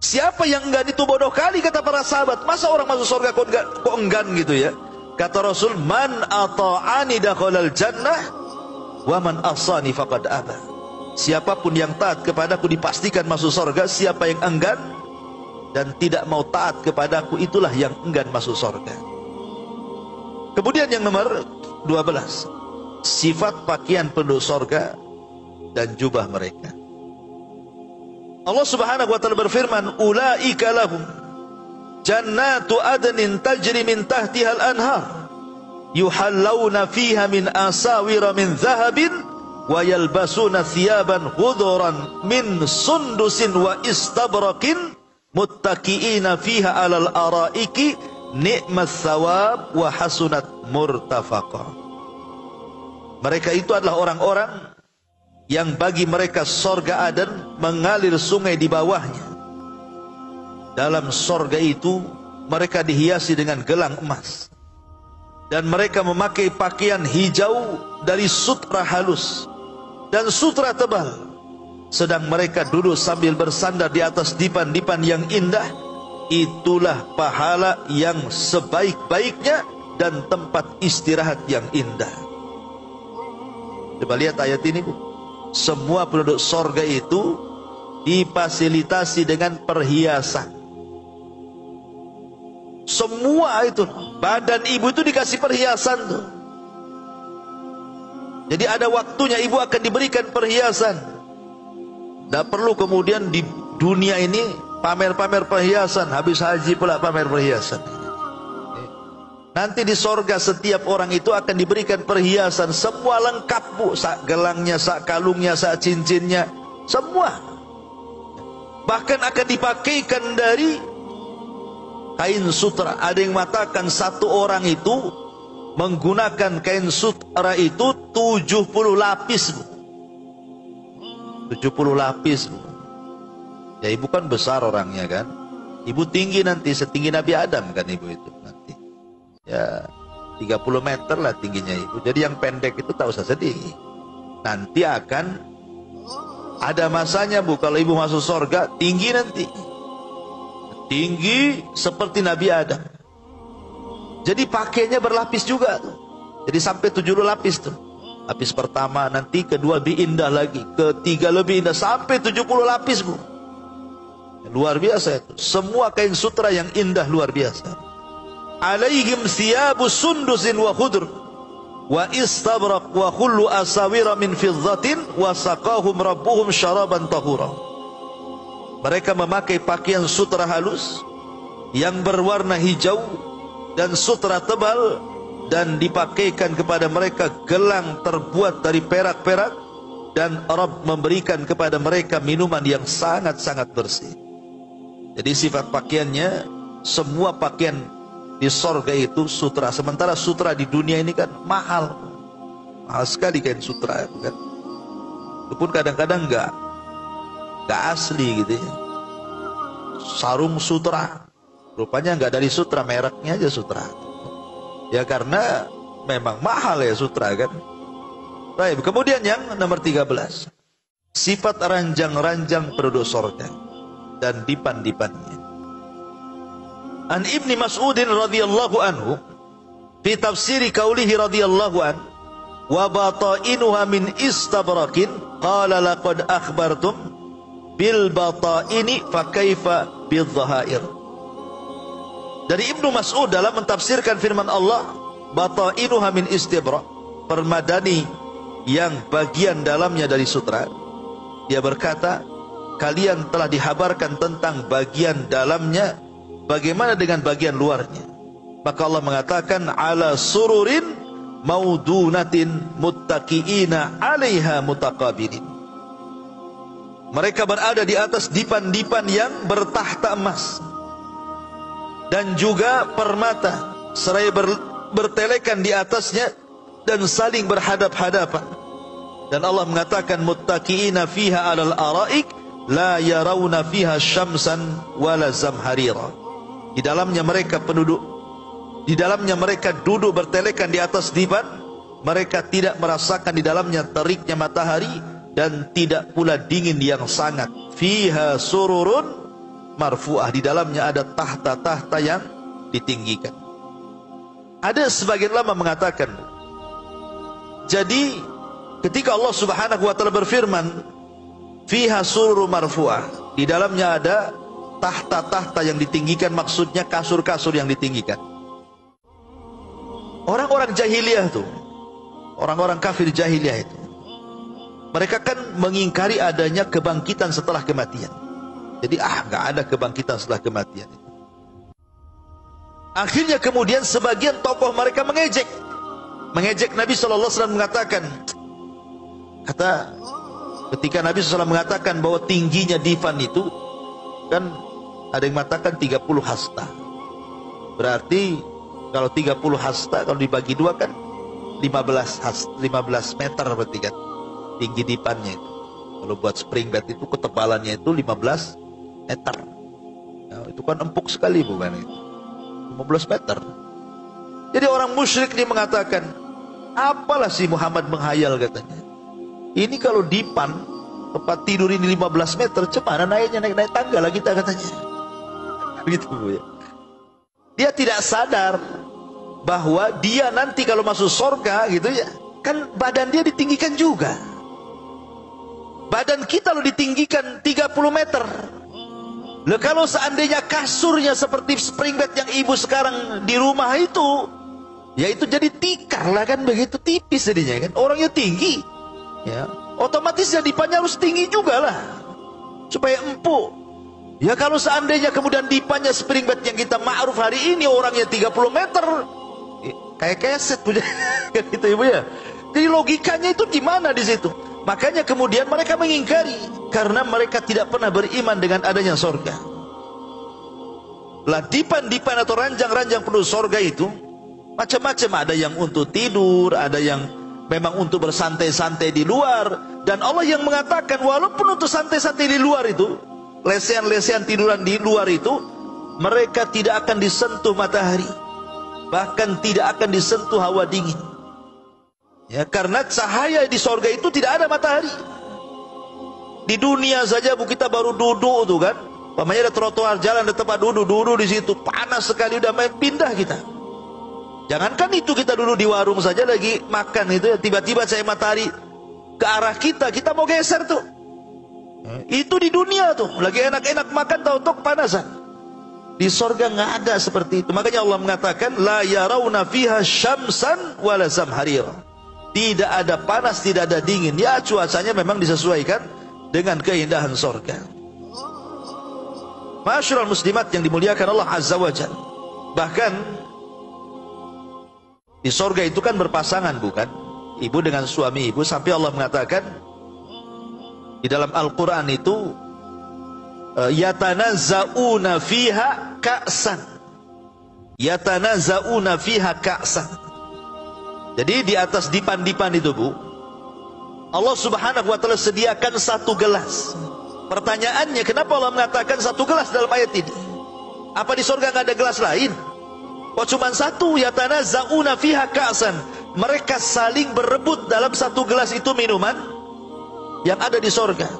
Siapa yang enggan itu bodoh kali, kata para sahabat. Masa orang masuk surga kok enggan gitu ya. Kata Rasul, man ata'ani dakhalal jannah wa man asani faqad aba. Siapapun yang taat kepadaku dipastikan masuk surga. Siapa yang enggan dan tidak mau taat kepadaku, itulah yang enggan masuk surga. Kemudian yang nomor 12, sifat pakaian penduduk surga dan jubah mereka. Allah Subhanahu wa taala berfirman, ulaika lahum jannatu adnin tajri min tahtiha al-anhar yuhallawna fiha min asawira min dhahabin wa yalbasuna thiyaban khudran min sundusin wa istabraqin muttaqiina fiha 'alal araiki ni'mat thawab wa hasunat murtafaqa. Mereka itu adalah orang-orang yang bagi mereka sorga Aden mengalir sungai di bawahnya. Dalam sorga itu mereka dihiasi dengan gelang emas Dan mereka memakai pakaian hijau dari sutra halus dan sutra tebal. Sedang mereka duduk sambil bersandar di atas dipan-dipan yang indah. Itulah pahala yang sebaik-baiknya dan tempat istirahat yang indah. Coba lihat ayat ini, Bu. Semua penduduk sorga itu difasilitasi dengan perhiasan. Semua itu, badan ibu itu dikasih perhiasan tuh. Jadi ada waktunya ibu akan diberikan perhiasan. Tidak perlu kemudian di dunia ini pamer-pamer perhiasan, habis haji pula pamer perhiasan. Nanti di sorga setiap orang itu akan diberikan perhiasan, semua lengkap, Bu. Sak gelangnya, sak kalungnya, sak cincinnya, semua. Bahkan akan dipakaikan dari kain sutra. Ada yang mengatakan satu orang itu menggunakan kain sutra itu 70 lapis, Bu. 70 lapis, Bu. Ya ibu kan besar orangnya kan. Ibu tinggi nanti setinggi Nabi Adam kan ibu itu nanti. Ya 30 meter lah tingginya ibu. Jadi yang pendek itu tak usah sedih. Nanti akan ada masanya, Bu, kalau ibu masuk surga tinggi nanti. Tinggi seperti Nabi Adam. Jadi pakainya berlapis juga tuh. Jadi sampai 70 lapis tuh. Lapis pertama, nanti kedua lebih indah lagi, ketiga lebih indah, sampai 70 lapis, Bu. Luar biasa itu. Semua kain sutra yang indah luar biasa. Alaihim thiyabu sundusin wa khudr wa istabraq wa kullu asawira min fiddatin wa saqahum rabbuhum syaraban tahura. Mereka memakai pakaian sutra halus yang berwarna hijau dan sutra tebal, dan dipakaikan kepada mereka gelang terbuat dari perak-perak, dan Rabb memberikan kepada mereka minuman yang sangat-sangat bersih. Jadi sifat pakaiannya, semua pakaian di sorga itu sutra. Sementara sutra di dunia ini kan mahal. Mahal sekali kain sutra kan. Itu pun kadang-kadang enggak asli gitu ya. Sarung sutra, rupanya enggak dari sutra, mereknya aja sutra. Ya karena memang mahal ya sutra kan. Baik, kemudian yang nomor 13, sifat ranjang-ranjang penduduk sorga dan dipan-dipannya. An Ibni Mas'udin radhiyallahu anhu fi tafsiri qaulihi radhiyallahu an wa batainuha min istabrakin qala laqad akhbartum bil bataini fa kaifa bil dhahair. Dari Ibnu Mas'ud dalam mentafsirkan firman Allah, batainuha min istibrak, permadani yang bagian dalamnya dari sutra. Dia berkata, kalian telah dihabarkan tentang bagian dalamnya, bagaimana dengan bagian luarnya? Maka Allah mengatakan, ala sururin maudunatin muttaqiina 'alaiha mutaqabilin. Mereka berada di atas dipan-dipan yang bertahta emas dan juga permata, seraya bertelekan di atasnya dan saling berhadap-hadapan. Dan Allah mengatakan, muttaqiina fiha 'alal araik la yarawna fiha syamsan wala zamharira. Di dalamnya mereka duduk bertelekan di atas dipan. Mereka tidak merasakan di dalamnya teriknya matahari dan tidak pula dingin yang sangat. Fiha sururun marfu'ah, di dalamnya ada tahta-tahta yang ditinggikan. Ada sebagian ulama mengatakan, jadi ketika Allah Subhanahu wa taala berfirman fiha sururun marfu'ah, di dalamnya ada tahta-tahta yang ditinggikan, maksudnya kasur-kasur yang ditinggikan. Orang-orang jahiliyah itu, orang-orang kafir jahiliyah itu, mereka kan mengingkari adanya kebangkitan setelah kematian. Jadi nggak ada kebangkitan setelah kematian. Akhirnya kemudian sebagian tokoh mereka mengejek Nabi SAW, mengatakan, ketika Nabi SAW mengatakan bahwa tingginya divan itu kan ada yang mengatakan 30 hasta. Berarti kalau 30 hasta kalau dibagi dua kan 15 meter berarti kan tinggi dipannya itu. Kalau buat spring bed itu ketebalannya itu 15 meter. Nah, itu kan empuk sekali bukan itu. 15 meter. Jadi orang musyrik ini mengatakan, apalah si Muhammad menghayal katanya. Ini kalau dipan tempat tidur ini 15 meter, cemana naiknya, naik tangga lah kita katanya. Begitu Bu ya. Dia tidak sadar bahwa dia nanti kalau masuk surga gitu ya, kan badan dia ditinggikan juga. Badan kita lo ditinggikan 30 meter. Loh, kalau seandainya kasurnya seperti spring bed yang ibu sekarang di rumah itu, ya itu jadi tikar lah kan, begitu tipis jadinya kan. Orangnya tinggi, ya otomatis yang dipannya harus tinggi juga lah, supaya empuk. Ya kalau seandainya kemudian dipannya spring bed yang kita ma'ruf hari ini orangnya 30 meter, kayak keset punya kan gitu ibu ya. Jadi logikanya itu gimana di situ? Makanya kemudian mereka mengingkari karena mereka tidak pernah beriman dengan adanya sorga. Lah dipan-dipan atau ranjang-ranjang penuh sorga itu macam-macam, ada yang untuk tidur, ada yang memang untuk bersantai-santai di luar. Dan Allah yang mengatakan walaupun untuk santai-santai di luar itu, lesehan-lesehan tiduran di luar itu, mereka tidak akan disentuh matahari, bahkan tidak akan disentuh hawa dingin. Ya, karena cahaya di sorga itu tidak ada matahari. Di dunia saja Bu, kita baru duduk tuh kan, pamannya ada trotoar jalan, ada tempat duduk di situ, panas sekali, udah main pindah kita. Jangankan itu, kita dulu di warung saja lagi makan itu ya, tiba-tiba cahaya matahari ke arah kita, kita mau geser tuh. Itu di dunia tuh, lagi enak-enak makan, tahu-tahu kepanasan. Di sorga nggak ada seperti itu. Makanya Allah mengatakan la yarawna fiha syamsan wala zamharira. Tidak ada panas, tidak ada dingin. Ya cuacanya memang disesuaikan dengan keindahan sorga. Ma'asyiral muslimat yang dimuliakan Allah Azza wa Jalla. Bahkan di sorga itu kan berpasangan bukan? Ibu dengan suami ibu, sampai Allah mengatakan di dalam Al-Quran itu yatanazzauna fiha ka'san. Yatanazzauna fiha ka'san. Jadi di atas dipan-dipan itu Bu, Allah Subhanahu wa ta'ala sediakan satu gelas. Pertanyaannya, kenapa Allah mengatakan satu gelas dalam ayat ini? Apa di surga nggak ada gelas lain? Oh cuma satu, yatanazzauna fiha ka'san. Mereka saling berebut dalam satu gelas itu minuman yang ada di surga.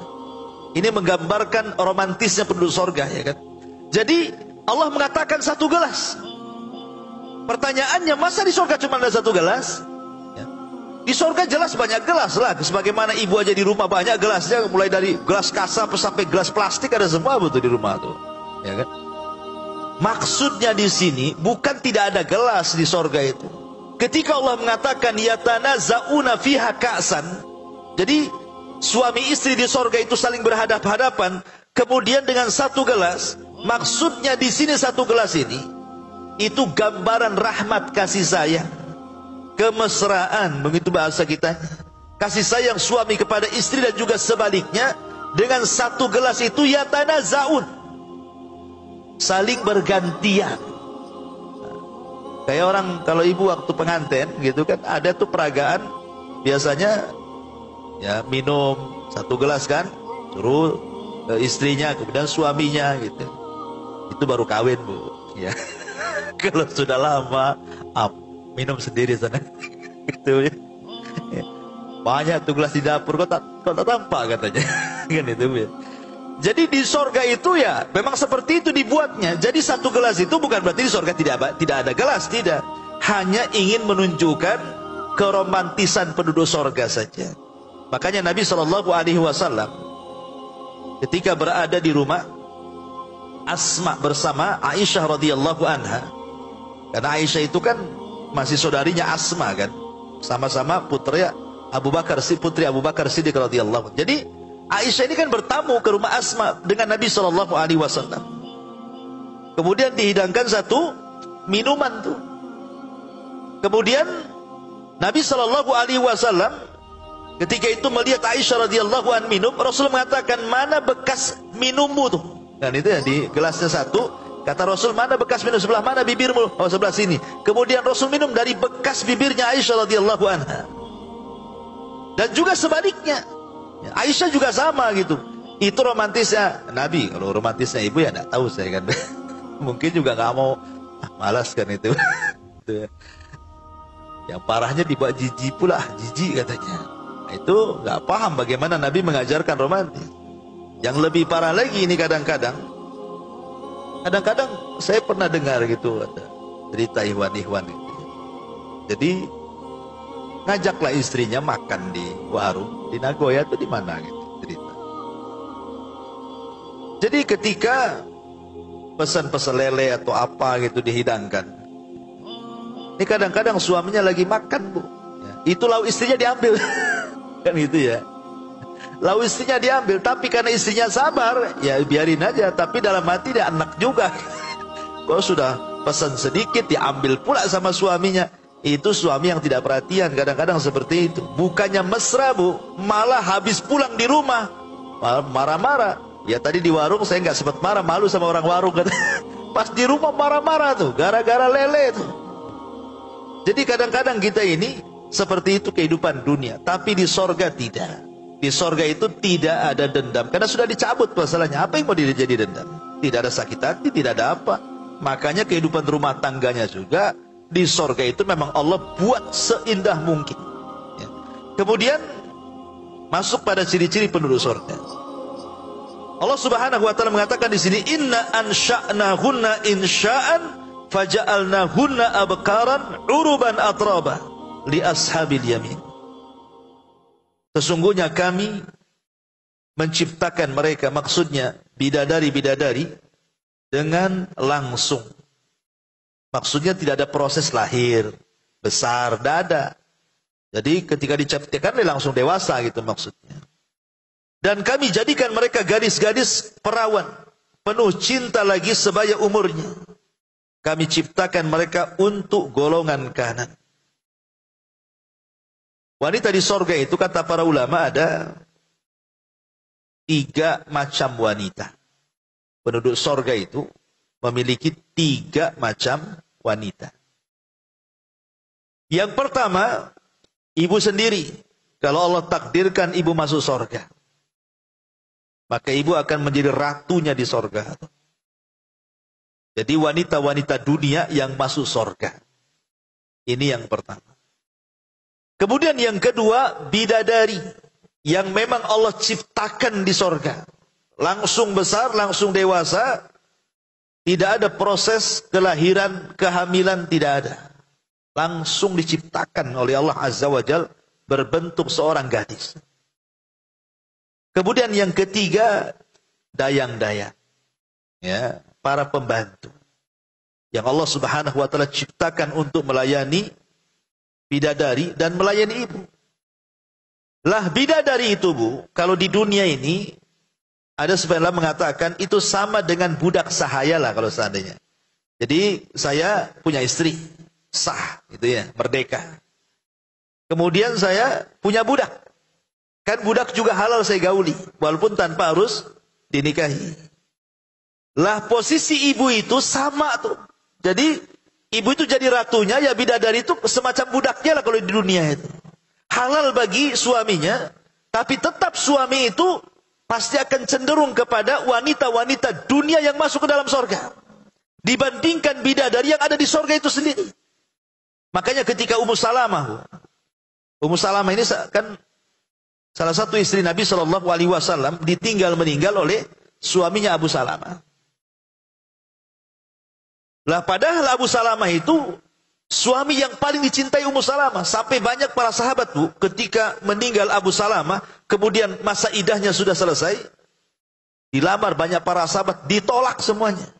Ini menggambarkan romantisnya penduduk surga ya kan. Jadi Allah mengatakan satu gelas. Pertanyaannya, masa di surga cuma ada satu gelas? Ya. Di surga jelas banyak gelas lah. Sebagaimana ibu aja di rumah banyak gelasnya, mulai dari gelas kaca sampai gelas plastik ada semua betul di rumah tuh. Ya kan? Maksudnya di sini bukan tidak ada gelas di surga itu. Ketika Allah mengatakan yatanazzauna fiha ka'san, jadi suami istri di surga itu saling berhadap-hadapan, kemudian dengan satu gelas. Maksudnya di sini satu gelas ini itu gambaran rahmat kasih sayang, kemesraan, begitu bahasa kita. Kasih sayang suami kepada istri dan juga sebaliknya. Dengan satu gelas itu yatanazzaun, saling bergantian. Kayak orang kalau ibu waktu pengantin gitu kan, ada tuh peragaan biasanya ya minum satu gelas kan, suruh istrinya kemudian suaminya gitu. Itu baru kawin Bu ya. Kalau sudah lama minum sendiri sana gitu ya. Banyak tuh gelas di dapur, kok tak tampak katanya kan itu ya. Jadi di sorga itu ya memang seperti itu dibuatnya. Jadi satu gelas itu bukan berarti di sorga tidak ada gelas, tidak. Hanya ingin menunjukkan keromantisan penduduk sorga saja. Makanya Nabi SAW ketika berada di rumah Asma bersama Aisyah radhiyallahu anha, karena Aisyah itu kan masih saudarinya Asma kan, sama-sama putri Abu Bakar Siddiq radhiyallahu anhu. Jadi Aisyah ini kan bertamu ke rumah Asma dengan Nabi SAW. Kemudian dihidangkan satu minuman tuh. Kemudian Nabi SAW ketika itu melihat Aisyah radhiyallahu anha minum, Rasul mengatakan, mana bekas minummu tuh? Dan itu ya di gelasnya satu, kata Rasul, mana bekas minum, sebelah mana bibirmu? Oh sebelah sini. Kemudian Rasul minum dari bekas bibirnya Aisyah radhiyallahu anha. Dan juga sebaliknya, Aisyah juga sama gitu. Itu romantisnya Nabi. Kalau romantisnya ibu ya nggak tahu saya kan. Mungkin juga nggak mau, malas kan itu. Yang parahnya dibuat jijik pula, jijik katanya. Itu nggak paham bagaimana Nabi mengajarkan romantis. Yang lebih parah lagi ini kadang-kadang saya pernah dengar gitu ada cerita ikhwan-ikhwan gitu. Jadi ngajaklah istrinya makan di warung di Nagoya itu di mana gitu cerita. Jadi ketika pesan-pesan lele atau apa gitu dihidangkan, ini kadang-kadang suaminya lagi makan bu, ya, itu lauk istrinya diambil kan gitu ya. Lalu istrinya diambil, tapi karena istrinya sabar, ya biarin aja. Tapi dalam hati dia enak juga. Kalau sudah pesan sedikit, diambil pula sama suaminya. Itu suami yang tidak perhatian, kadang-kadang seperti itu. Bukannya mesra bu, malah habis pulang di rumah marah-marah. Ya tadi di warung saya nggak sempat marah, malu sama orang warung. Pas di rumah marah-marah tuh, gara-gara lele tuh. Jadi kadang-kadang kita ini seperti itu kehidupan dunia, tapi di sorga tidak. Di sorga itu tidak ada dendam, karena sudah dicabut masalahnya. Apa yang mau jadi dendam? Tidak ada sakit hati, tidak ada apa. Makanya kehidupan rumah tangganya juga di sorga itu memang Allah buat seindah mungkin. Ya. Kemudian masuk pada ciri-ciri penduduk sorga. Allah Subhanahu Wa Taala mengatakan di sini, Inna ansha'nahunna insha'an faja'alnahunna abkaran uruban atraba li ashabil yamin. Sesungguhnya kami menciptakan mereka, maksudnya bidadari-bidadari, dengan langsung. Maksudnya tidak ada proses lahir, besar, tidak ada. Jadi ketika diciptakan langsung dewasa gitu maksudnya. Dan kami jadikan mereka gadis-gadis perawan, penuh cinta lagi sebaya umurnya. Kami ciptakan mereka untuk golongan kanan. Wanita di sorga itu kata para ulama ada 3 macam wanita. Penduduk sorga itu memiliki 3 macam wanita. Yang pertama, ibu sendiri. Kalau Allah takdirkan ibu masuk sorga, maka ibu akan menjadi ratunya di sorga. Jadi wanita-wanita dunia yang masuk sorga. Ini yang pertama. Kemudian yang kedua, bidadari yang memang Allah ciptakan di sorga. Langsung besar, langsung dewasa. Tidak ada proses kelahiran, kehamilan, tidak ada. Langsung diciptakan oleh Allah Azza wa Jal berbentuk seorang gadis. Kemudian yang ketiga, dayang-dayang. Ya, para pembantu. Yang Allah Subhanahu wa Ta'ala ciptakan untuk melayani bidadari dan melayani ibu. Lah bidadari itu bu, kalau di dunia ini ada sebagian mengatakan itu sama dengan budak sahaya lah kalau seandainya. Jadi saya punya istri sah gitu ya, merdeka. Kemudian saya punya budak. Kan budak juga halal saya gauli walaupun tanpa harus dinikahi. Lah posisi ibu itu sama tuh. Jadi ibu itu jadi ratunya, ya bidadari itu semacam budaknya lah kalau di dunia itu. Halal bagi suaminya, tapi tetap suami itu pasti akan cenderung kepada wanita-wanita dunia yang masuk ke dalam sorga. Dibandingkan bidadari yang ada di sorga itu sendiri. Makanya ketika Ummu Salamah ini kan salah satu istri Nabi SAW ditinggal meninggal oleh suaminya Abu Salamah. Lah padahal Abu Salamah itu suami yang paling dicintai Ummu Salamah. Sampai banyak para sahabat bu, ketika meninggal Abu Salamah, kemudian masa idahnya sudah selesai, dilamar banyak para sahabat, ditolak semuanya.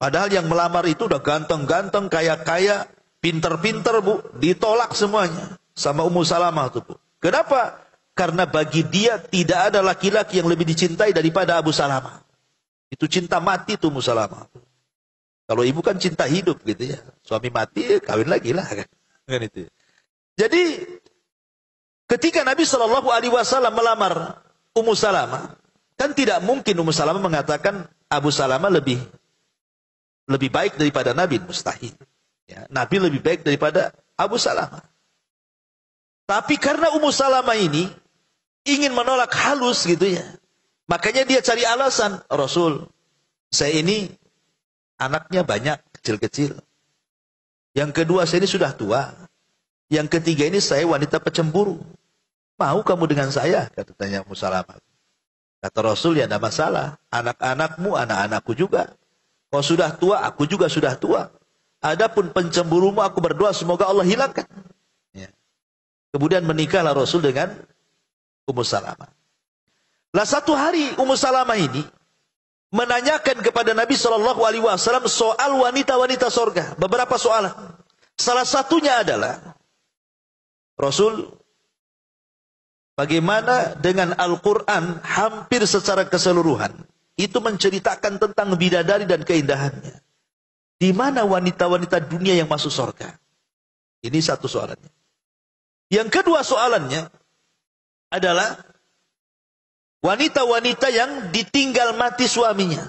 Padahal yang melamar itu udah ganteng-ganteng, kaya-kaya, pinter-pinter bu, ditolak semuanya sama Ummu Salamah itu bu. Kenapa? Karena bagi dia tidak ada laki-laki yang lebih dicintai daripada Abu Salamah. Itu cinta mati tuh Ummu Salamah. Kalau ibu kan cinta hidup gitu ya. Suami mati, kawin lagi lah kan. Kan itu. Jadi ketika Nabi SAW melamar Ummu Salamah, kan tidak mungkin Ummu Salamah mengatakan Abu Salamah lebih baik daripada Nabi, mustahil. Ya, Nabi lebih baik daripada Abu Salamah. Tapi karena Ummu Salamah ini ingin menolak halus gitu ya. Makanya dia cari alasan, Rasul, saya ini anaknya banyak, kecil-kecil. Yang kedua, saya ini sudah tua. Yang ketiga ini saya wanita pecemburu. Mau kamu dengan saya? Tanya Ummu Salamah. Kata Rasul, ya tidak masalah. Anak-anakmu, anak-anakku juga. Kau sudah tua, aku juga sudah tua. Adapun pencemburumu, aku berdoa semoga Allah hilangkan. Ya. Kemudian menikahlah Rasul dengan Ummu Salamah. Lah satu hari Ummu Salamah ini menanyakan kepada Nabi SAW soal wanita-wanita sorga. Beberapa soalan. Salah satunya adalah, Rasul, bagaimana dengan Al-Quran hampir secara keseluruhan itu menceritakan tentang bidadari dan keindahannya. Di mana wanita-wanita dunia yang masuk surga? Ini satu soalannya. Yang kedua soalannya adalah wanita-wanita yang ditinggal mati suaminya.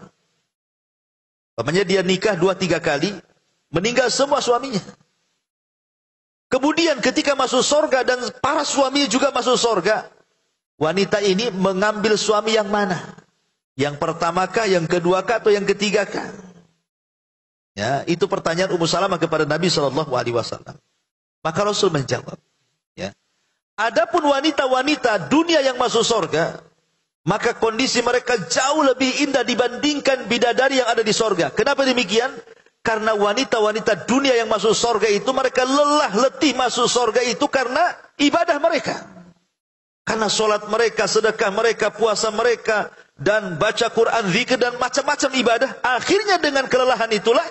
Namanya dia nikah 2-3 kali, meninggal semua suaminya. Kemudian ketika masuk surga dan para suami juga masuk surga, wanita ini mengambil suami yang mana? Yang pertamakah, yang keduakah, atau yang ketigakah? Ya, itu pertanyaan Ummu Salamah kepada Nabi SAW. Maka Rasul menjawab, ya, adapun wanita-wanita dunia yang masuk surga, maka kondisi mereka jauh lebih indah dibandingkan bidadari yang ada di surga. Kenapa demikian? Karena wanita-wanita dunia yang masuk surga itu mereka lelah letih masuk surga itu karena ibadah mereka. Karena sholat mereka, sedekah mereka, puasa mereka, dan baca Quran, zikir, dan macam-macam ibadah. Akhirnya dengan kelelahan itulah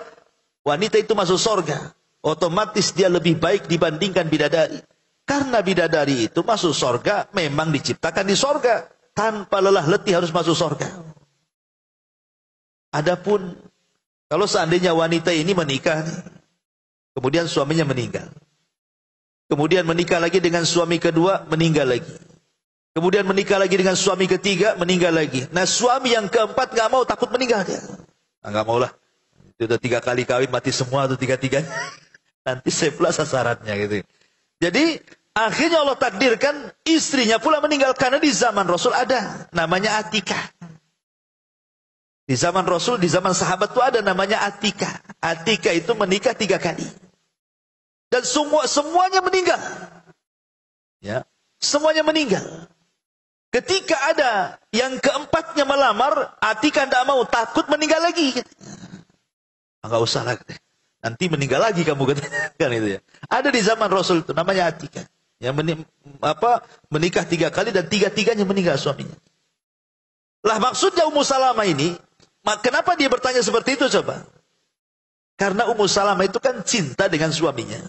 wanita itu masuk surga. Otomatis dia lebih baik dibandingkan bidadari. Karena bidadari itu masuk surga memang diciptakan di surga. Tanpa lelah letih harus masuk surga. Adapun kalau seandainya wanita ini menikah, kemudian suaminya meninggal. Kemudian menikah lagi dengan suami kedua, meninggal lagi. Kemudian menikah lagi dengan suami ketiga, meninggal lagi. Nah suami yang keempat nggak mau, takut meninggal dia. Nggak mau lah. Itu udah 3 kali kawin, mati semua tuh 3-tiganya. Nanti saya pula sasarannya gitu. Jadi akhirnya Allah takdirkan istrinya pula meninggal. Karena di zaman Rasul ada namanya Atikah. Di zaman Rasul, di zaman sahabat itu ada namanya Atikah. Atikah itu menikah 3 kali. Dan semuanya meninggal. Ya, semuanya meninggal. Ketika ada yang keempatnya melamar, Atikah tidak mau, takut meninggal lagi. Enggak usah lah, nanti meninggal lagi kamu kan itu ya. Ada di zaman Rasul itu namanya Atikah. Yang menikah 3 kali dan 3-tiganya meninggal suaminya. Lah maksudnya Ummu Salamah ini, kenapa dia bertanya seperti itu coba? Karena Ummu Salamah itu kan cinta dengan suaminya.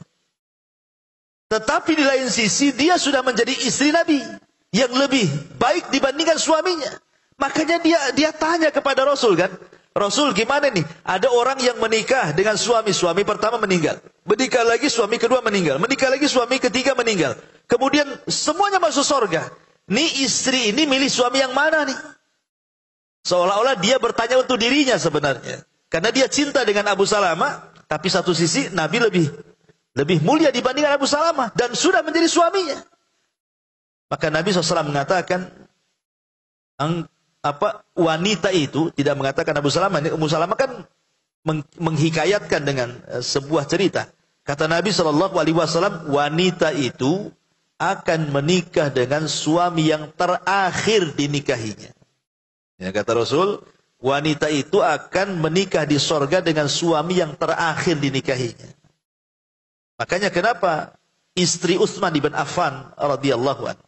Tetapi di lain sisi dia sudah menjadi istri Nabi yang lebih baik dibandingkan suaminya. Makanya dia tanya kepada Rasul kan, Rasul gimana nih? Ada orang yang menikah dengan suami pertama meninggal, menikah lagi suami kedua meninggal, menikah lagi suami ketiga meninggal. Kemudian semuanya masuk surga. Nih istri ini milih suami yang mana nih? Seolah-olah dia bertanya untuk dirinya sebenarnya. Karena dia cinta dengan Abu Salamah, tapi satu sisi Nabi lebih mulia dibandingkan Abu Salamah dan sudah menjadi suaminya. Maka Nabi SAW mengatakan, wanita itu tidak mengatakan Abu Salamah. Ummu Salamah kan menghikayatkan dengan sebuah cerita. Kata Nabi SAW, wanita itu akan menikah dengan suami yang terakhir dinikahinya. Ya, kata Rasul, wanita itu akan menikah di sorga dengan suami yang terakhir dinikahinya. Makanya kenapa istri Utsman bin Affan radhiyallahu anhu,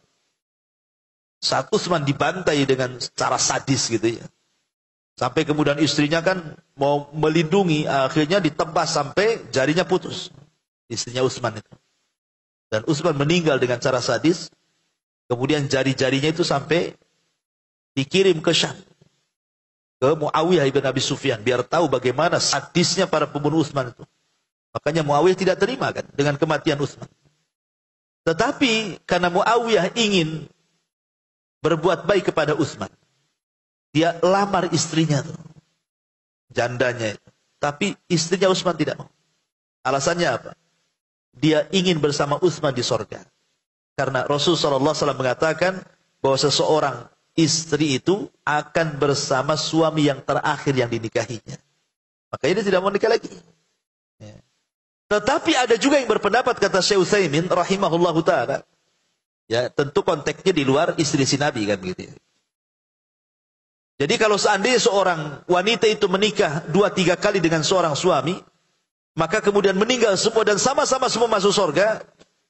saat Utsman dibantai dengan cara sadis gitu ya, sampai kemudian istrinya kan mau melindungi, akhirnya ditebas sampai jarinya putus, istrinya Utsman itu. Dan Utsman meninggal dengan cara sadis, kemudian jari-jarinya itu sampai dikirim ke Syam, ke Muawiyah ibn Abi Sufyan, biar tahu bagaimana sadisnya para pembunuh Utsman itu. Makanya Muawiyah tidak terima kan dengan kematian Utsman. Tetapi karena Muawiyah ingin berbuat baik kepada Utsman, dia lamar istrinya tuh, jandanya itu. Tapi istrinya Utsman tidak mau. Alasannya apa? Dia ingin bersama Utsman di sorga. Karena Rasulullah SAW mengatakan bahwa seseorang istri itu akan bersama suami yang terakhir yang dinikahinya. Maka dia tidak mau nikah lagi. Ya. Tetapi ada juga yang berpendapat, kata Syekh Utsaimin rahimahullahu taala, ya tentu konteksnya di luar istri si Nabi kan gitu ya. Jadi kalau seandainya seorang wanita itu menikah 2-3 kali dengan seorang suami, maka kemudian meninggal semua dan sama-sama semua masuk surga,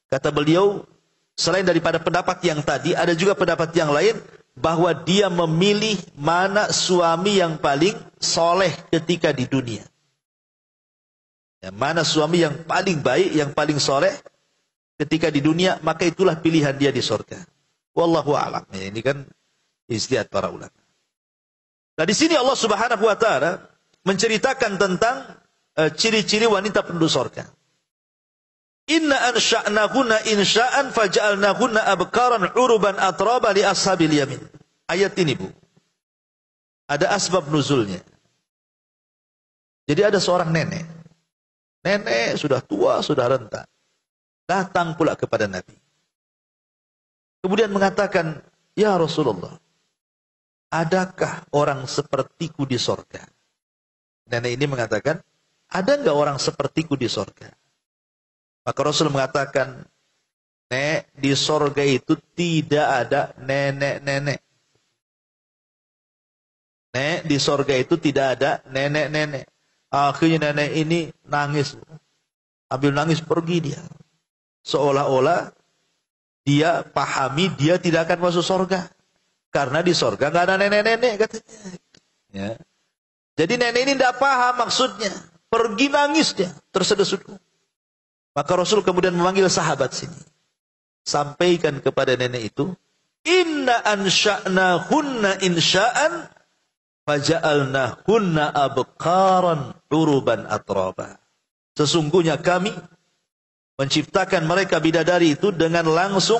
kata beliau, selain daripada pendapat yang tadi, ada juga pendapat yang lain, bahwa dia memilih mana suami yang paling soleh ketika di dunia. Ya, mana suami yang paling baik, yang paling soleh ketika di dunia, maka itulah pilihan dia di surga. Wallahu a'lam. Ya, ini kan ijtihad para ulama. Nah, di sini Allah Subhanahu wa taala menceritakan tentang ciri-ciri wanita penduduk surga. Inna ansha'nahunna insha'an faja'alnahunna abkaran uruban atraba li ashabil yamin. Ayat ini, Bu, ada asbab nuzulnya. Jadi ada seorang nenek. Nenek sudah tua, sudah renta. Datang pula kepada Nabi. Kemudian mengatakan, "Ya Rasulullah, adakah orang sepertiku di sorga?" Nenek ini mengatakan, "Ada enggak orang sepertiku di sorga?" Maka Rasul mengatakan, "Nek, di sorga itu tidak ada nenek-nenek. Nek, di sorga itu tidak ada nenek-nenek." Akhirnya nenek ini nangis. Ambil nangis pergi dia. Seolah-olah dia pahami dia tidak akan masuk surga. Karena di surga nggak ada nenek-nenek katanya. Ya. Jadi nenek ini tidak paham maksudnya. Pergi nangis dia. Terseduh-seduh. Maka Rasul kemudian memanggil sahabat sini. Sampaikan kepada nenek itu. Inna ansha'nahunna insha'an. Faja'alnahunna abqaran uruban atraba. Sesungguhnya kami menciptakan mereka bidadari itu dengan langsung,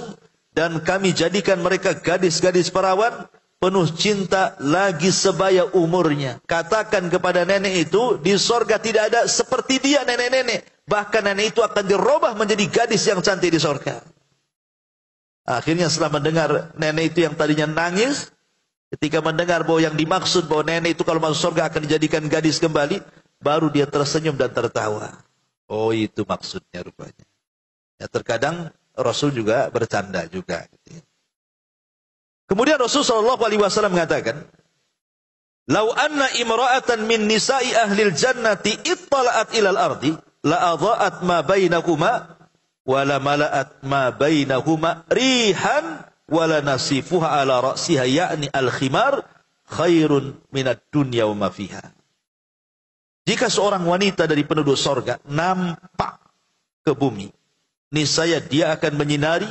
dan kami jadikan mereka gadis-gadis perawan penuh cinta lagi sebaya umurnya. Katakan kepada nenek itu, di sorga tidak ada seperti dia nenek-nenek. Bahkan nenek itu akan dirubah menjadi gadis yang cantik di sorga. Akhirnya setelah mendengar nenek itu yang tadinya nangis, ketika mendengar bahwa yang dimaksud bahwa nenek itu kalau masuk surga akan dijadikan gadis kembali, baru dia tersenyum dan tertawa. Oh, itu maksudnya rupanya. Ya, terkadang Rasul juga bercanda juga. Kemudian Rasul SAW mengatakan, "Lau anna imra'atan min nisa'i ahlil jannati ittala'at ilal ardi, la'adha'at ma bainahuma, wa la mala'at ma bainahuma rihan, wala nasifuha ala ra'siha ya'ni al-khimar khairun minad dunya wa ma fiha." Jika seorang wanita dari penduduk sorga nampak ke bumi, niscaya dia akan menyinari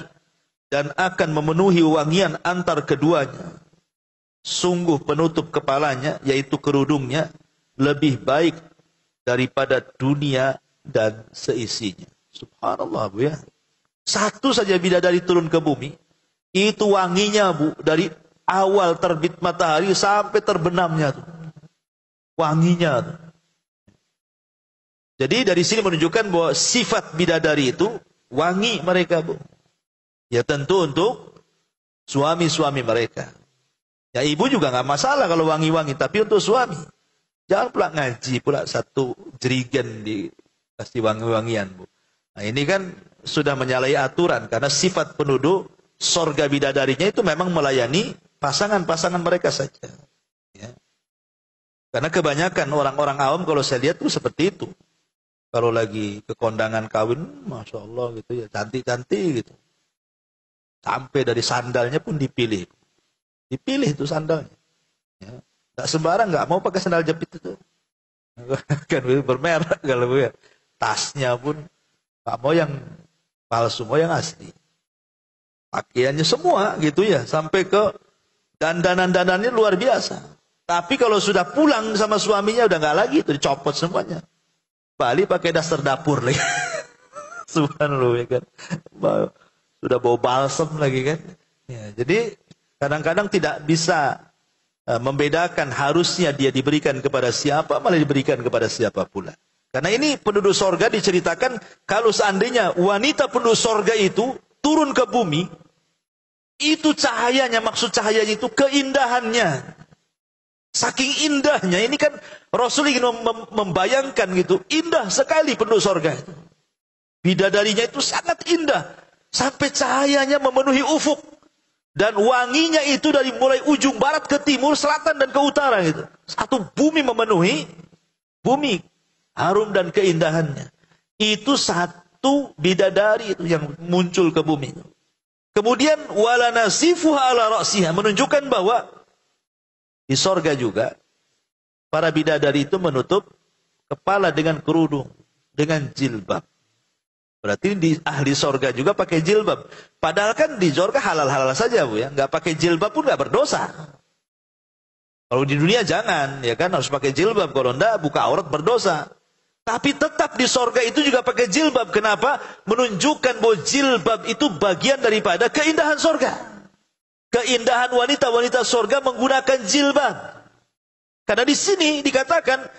dan akan memenuhi wangian antar keduanya. Sungguh penutup kepalanya, yaitu kerudungnya, lebih baik daripada dunia dan seisinya. Subhanallah, Bu, ya. Satu saja bidadari turun ke bumi, itu wanginya, Bu, dari awal terbit matahari sampai terbenamnya tuh. Wanginya tuh. Jadi dari sini menunjukkan bahwa sifat bidadari itu wangi mereka, Bu. Ya tentu untuk suami-suami mereka. Ya ibu juga nggak masalah kalau wangi-wangi, tapi untuk suami. Jangan pula ngaji pula satu jerigen dikasih wangi-wangian, Bu. Nah ini kan sudah menyalahi aturan, karena sifat penduduk sorga bidadarinya itu memang melayani pasangan-pasangan mereka saja. Ya. Karena kebanyakan orang-orang awam kalau saya lihat tuh seperti itu. Kalau lagi ke kondangan kawin, Masya Allah gitu ya, cantik-cantik gitu. Sampai dari sandalnya pun dipilih. Dipilih itu sandalnya. Ya. Nggak sembarang, nggak mau pakai sandal jepit itu. Kan bermerek kalau ya. Tasnya pun nggak mau yang palsu, mau yang asli. Pakaiannya semua gitu ya, sampai ke dandanan-dandanannya luar biasa. Tapi kalau sudah pulang sama suaminya udah nggak lagi, itu dicopot semuanya. Bali pakai daster dapur lagi. Subhanallah, ya kan. Sudah bau balsam lagi kan. Ya, jadi kadang-kadang tidak bisa membedakan harusnya dia diberikan kepada siapa, malah diberikan kepada siapa pula. Karena ini penduduk sorga diceritakan, kalau seandainya wanita penduduk sorga itu turun ke bumi, itu cahayanya, maksud cahayanya itu keindahannya. Saking indahnya, ini kan Rasul ingin membayangkan gitu, indah sekali penduduk sorga itu. Bidadarinya itu sangat indah. Sampai cahayanya memenuhi ufuk. Dan wanginya itu dari mulai ujung barat ke timur, selatan dan ke utara. Gitu. Satu bumi memenuhi bumi. Harum dan keindahannya. Itu satu bidadari itu yang muncul ke bumi. Kemudian wala nasifuha ala ra'siha, menunjukkan bahwa di sorga juga para bidadari itu menutup kepala dengan kerudung, dengan jilbab. Berarti di ahli sorga juga pakai jilbab. Padahal kan di sorga halal-halal saja, Bu, ya. Nggak pakai jilbab pun nggak berdosa. Kalau di dunia jangan, ya kan, harus pakai jilbab. Kalau enggak, buka aurat berdosa. Tapi tetap di sorga itu juga pakai jilbab. Kenapa? Menunjukkan bahwa jilbab itu bagian daripada keindahan sorga. Keindahan wanita-wanita sorga menggunakan jilbab. Karena di sini dikatakan,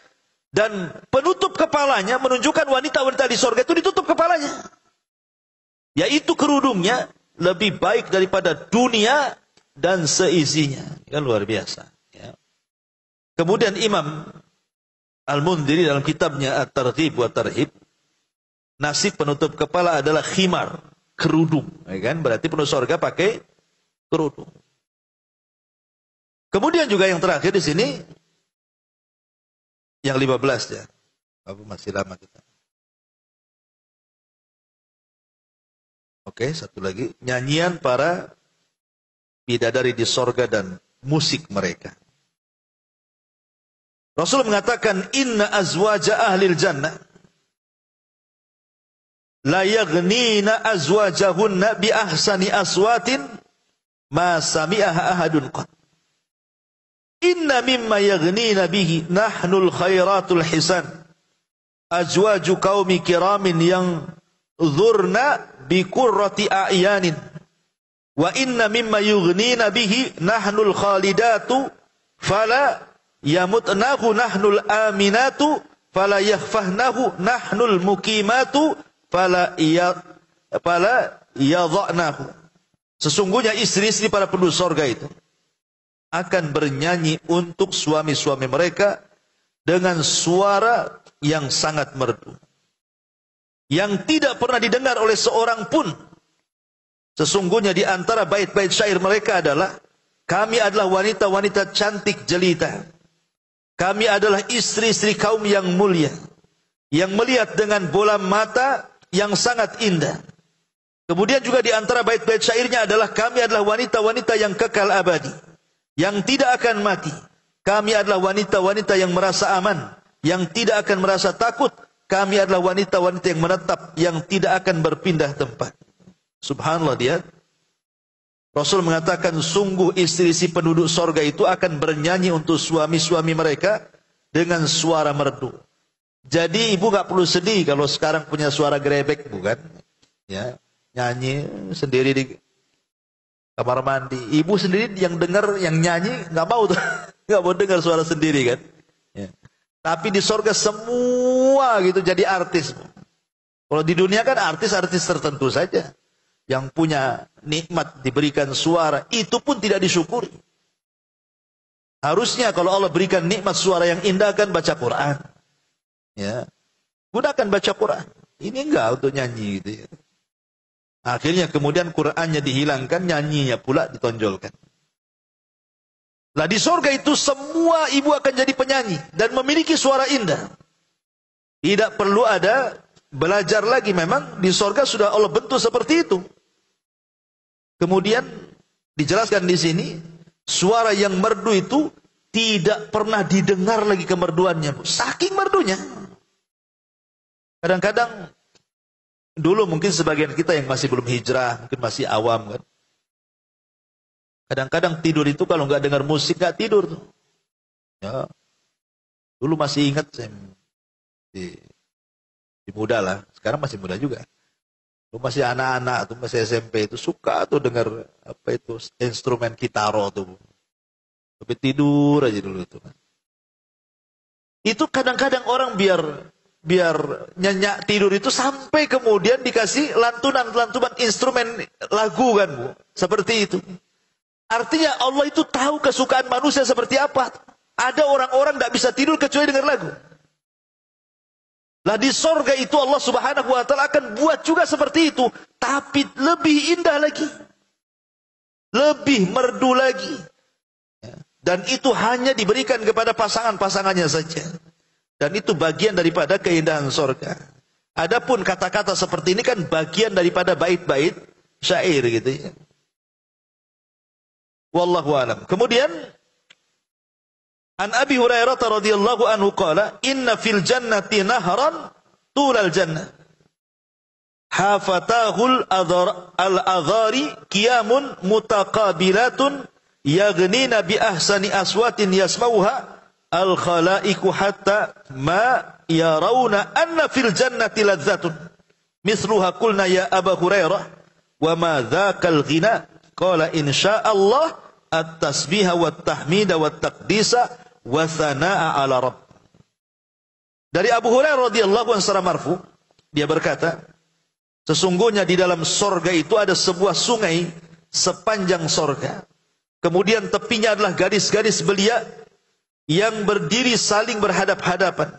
dan penutup kepalanya menunjukkan wanita-wanita di sorga itu ditutup kepalanya. Yaitu kerudungnya lebih baik daripada dunia dan seisinya. Kan luar biasa. Ya. Kemudian Imam Al-Mundhiri dalam kitabnya At-Targhib wa Tarhib, nasib penutup kepala adalah khimar, kerudung. Ya kan? Berarti penutup sorga pakai kerudung. Kemudian juga yang terakhir di sini, yang 15 ya. Apa masih lama kita? Oke, satu lagi. Nyanyian para bidadari di sorga dan musik mereka. Rasul mengatakan, inna azwaja ahlil jannah la yaghnina azwajahunna bi ahsani aswatin ma sami'aha ahadun qat. Inna mimma yaghnina bihi nahnul khairatul hisan azwaju qaumi kiramin yang dhurna bi qurrati a'yanin wa inna mimma yughnina bihi nahnul khalidatu fala yamutnahu nahnul aminatu fala yakhfahnahu nahnul mukimatu fala yadhanahu. Sesungguhnya istri-istri para penduduk sorga itu akan bernyanyi untuk suami-suami mereka dengan suara yang sangat merdu, yang tidak pernah didengar oleh seorang pun. Sesungguhnya di antara bait-bait syair mereka adalah, kami adalah wanita-wanita cantik jelita, kami adalah istri-istri kaum yang mulia, yang melihat dengan bola mata yang sangat indah. Kemudian juga di antara bait-bait syairnya adalah, kami adalah wanita-wanita yang kekal abadi, yang tidak akan mati. Kami adalah wanita-wanita yang merasa aman, yang tidak akan merasa takut. Kami adalah wanita-wanita yang menetap, yang tidak akan berpindah tempat. Subhanallah, dia Rasul mengatakan, sungguh istri-istri penduduk sorga itu akan bernyanyi untuk suami-suami mereka dengan suara merdu. Jadi ibu gak perlu sedih kalau sekarang punya suara gerebek, bukan? Ya, nyanyi sendiri di kamar mandi. Ibu sendiri yang dengar, yang nyanyi, nggak mau tuh, nggak mau dengar suara sendiri kan. Ya. Tapi di sorga semua gitu jadi artis. Kalau di dunia kan artis-artis tertentu saja yang punya nikmat diberikan suara, itu pun tidak disyukuri. Harusnya kalau Allah berikan nikmat suara yang indah kan baca Quran. Ya, gunakan baca Quran. Ini enggak untuk nyanyi gitu ya. Akhirnya kemudian Qur'annya dihilangkan, nyanyinya pula ditonjolkan. Nah di sorga itu semua ibu akan jadi penyanyi dan memiliki suara indah. Tidak perlu ada belajar lagi, memang di sorga sudah Allah bentuk seperti itu. Kemudian dijelaskan di sini, suara yang merdu itu tidak pernah didengar lagi kemerduannya, saking merdunya. Kadang-kadang dulu mungkin sebagian kita yang masih belum hijrah, mungkin masih awam kan. Kadang-kadang tidur itu kalau nggak dengar musik nggak tidur tuh. Ya. Dulu masih ingat saya di muda lah, sekarang masih muda juga. Dulu masih anak-anak tuh, masih SMP itu suka tuh dengar apa itu instrumen kitaro tuh. Tapi tidur aja dulu itu kan. Itu kadang-kadang orang biar nyenyak tidur itu sampai kemudian dikasih lantunan-lantunan instrumen lagu kan, Bu. Seperti itu. Artinya Allah itu tahu kesukaan manusia seperti apa. Ada orang-orang tidak bisa tidur kecuali dengar lagu. Lah di sorga itu Allah Subhanahu wa taala akan buat juga seperti itu, tapi lebih indah lagi. Lebih merdu lagi. Dan itu hanya diberikan kepada pasangan-pasangannya saja. Dan itu bagian daripada keindahan sorga. Adapun kata-kata seperti ini kan bagian daripada bait-bait syair gitu ya. Wallahu alam. Kemudian An Abi Hurairah radhiyallahu anhu qala inna fil jannati nahran tulal jannah hafatahul al-adhari qiyamun mutaqabilatun yaghnina bi ahsani aswatin yasmauha al-khalaiqu hatta ma yarawna anna fil jannati ladzatun mithluha qulna ya Aba Hurairah wa ma dzakal ghina qala insyaallah at-tasbiha wat tahmida wat taqdisa wa thanaa ala rabb. Dari Abu Hurairah radhiyallahu anhu secara marfu, dia berkata, sesungguhnya di dalam sorga itu ada sebuah sungai sepanjang sorga. Kemudian tepinya adalah gadis-gadis belia yang berdiri saling berhadap-hadapan.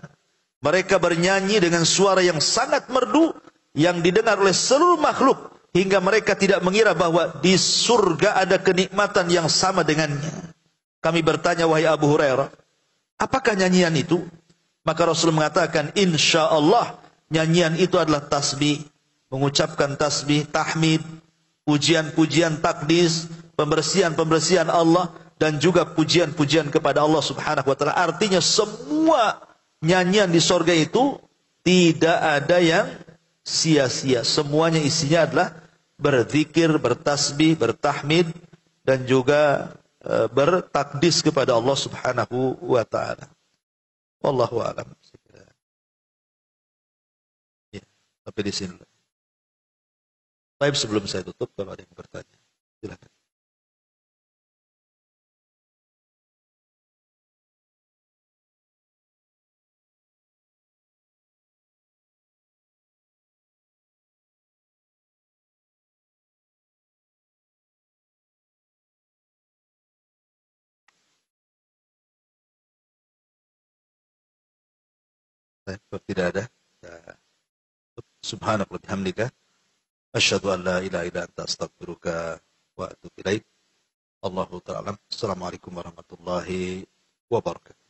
Mereka bernyanyi dengan suara yang sangat merdu yang didengar oleh seluruh makhluk hingga mereka tidak mengira bahwa di surga ada kenikmatan yang sama dengannya. Kami bertanya, wahai Abu Hurairah, apakah nyanyian itu? Maka Rasul mengatakan, insyaallah nyanyian itu adalah tasbih, mengucapkan tasbih, tahmid, pujian-pujian takdis, pembersihan-pembersihan Allah, dan juga pujian-pujian kepada Allah Subhanahu wa taala. Artinya semua nyanyian di sorga itu tidak ada yang sia-sia. Semuanya isinya adalah berzikir, bertasbih, bertahmid, dan juga bertakdis kepada Allah Subhanahu wa taala. Wallahu a'lam. Ya, sampai di sini. Baik, sebelum saya tutup, kalau ada yang bertanya, silakan. Kalau tidak ada, subhanakallah bihamdika asyhadu an la ilaha illa anta astaghfiruka wa atubu ilaik. Allahu ta'ala. Assalamualaikum warahmatullahi wabarakatuh.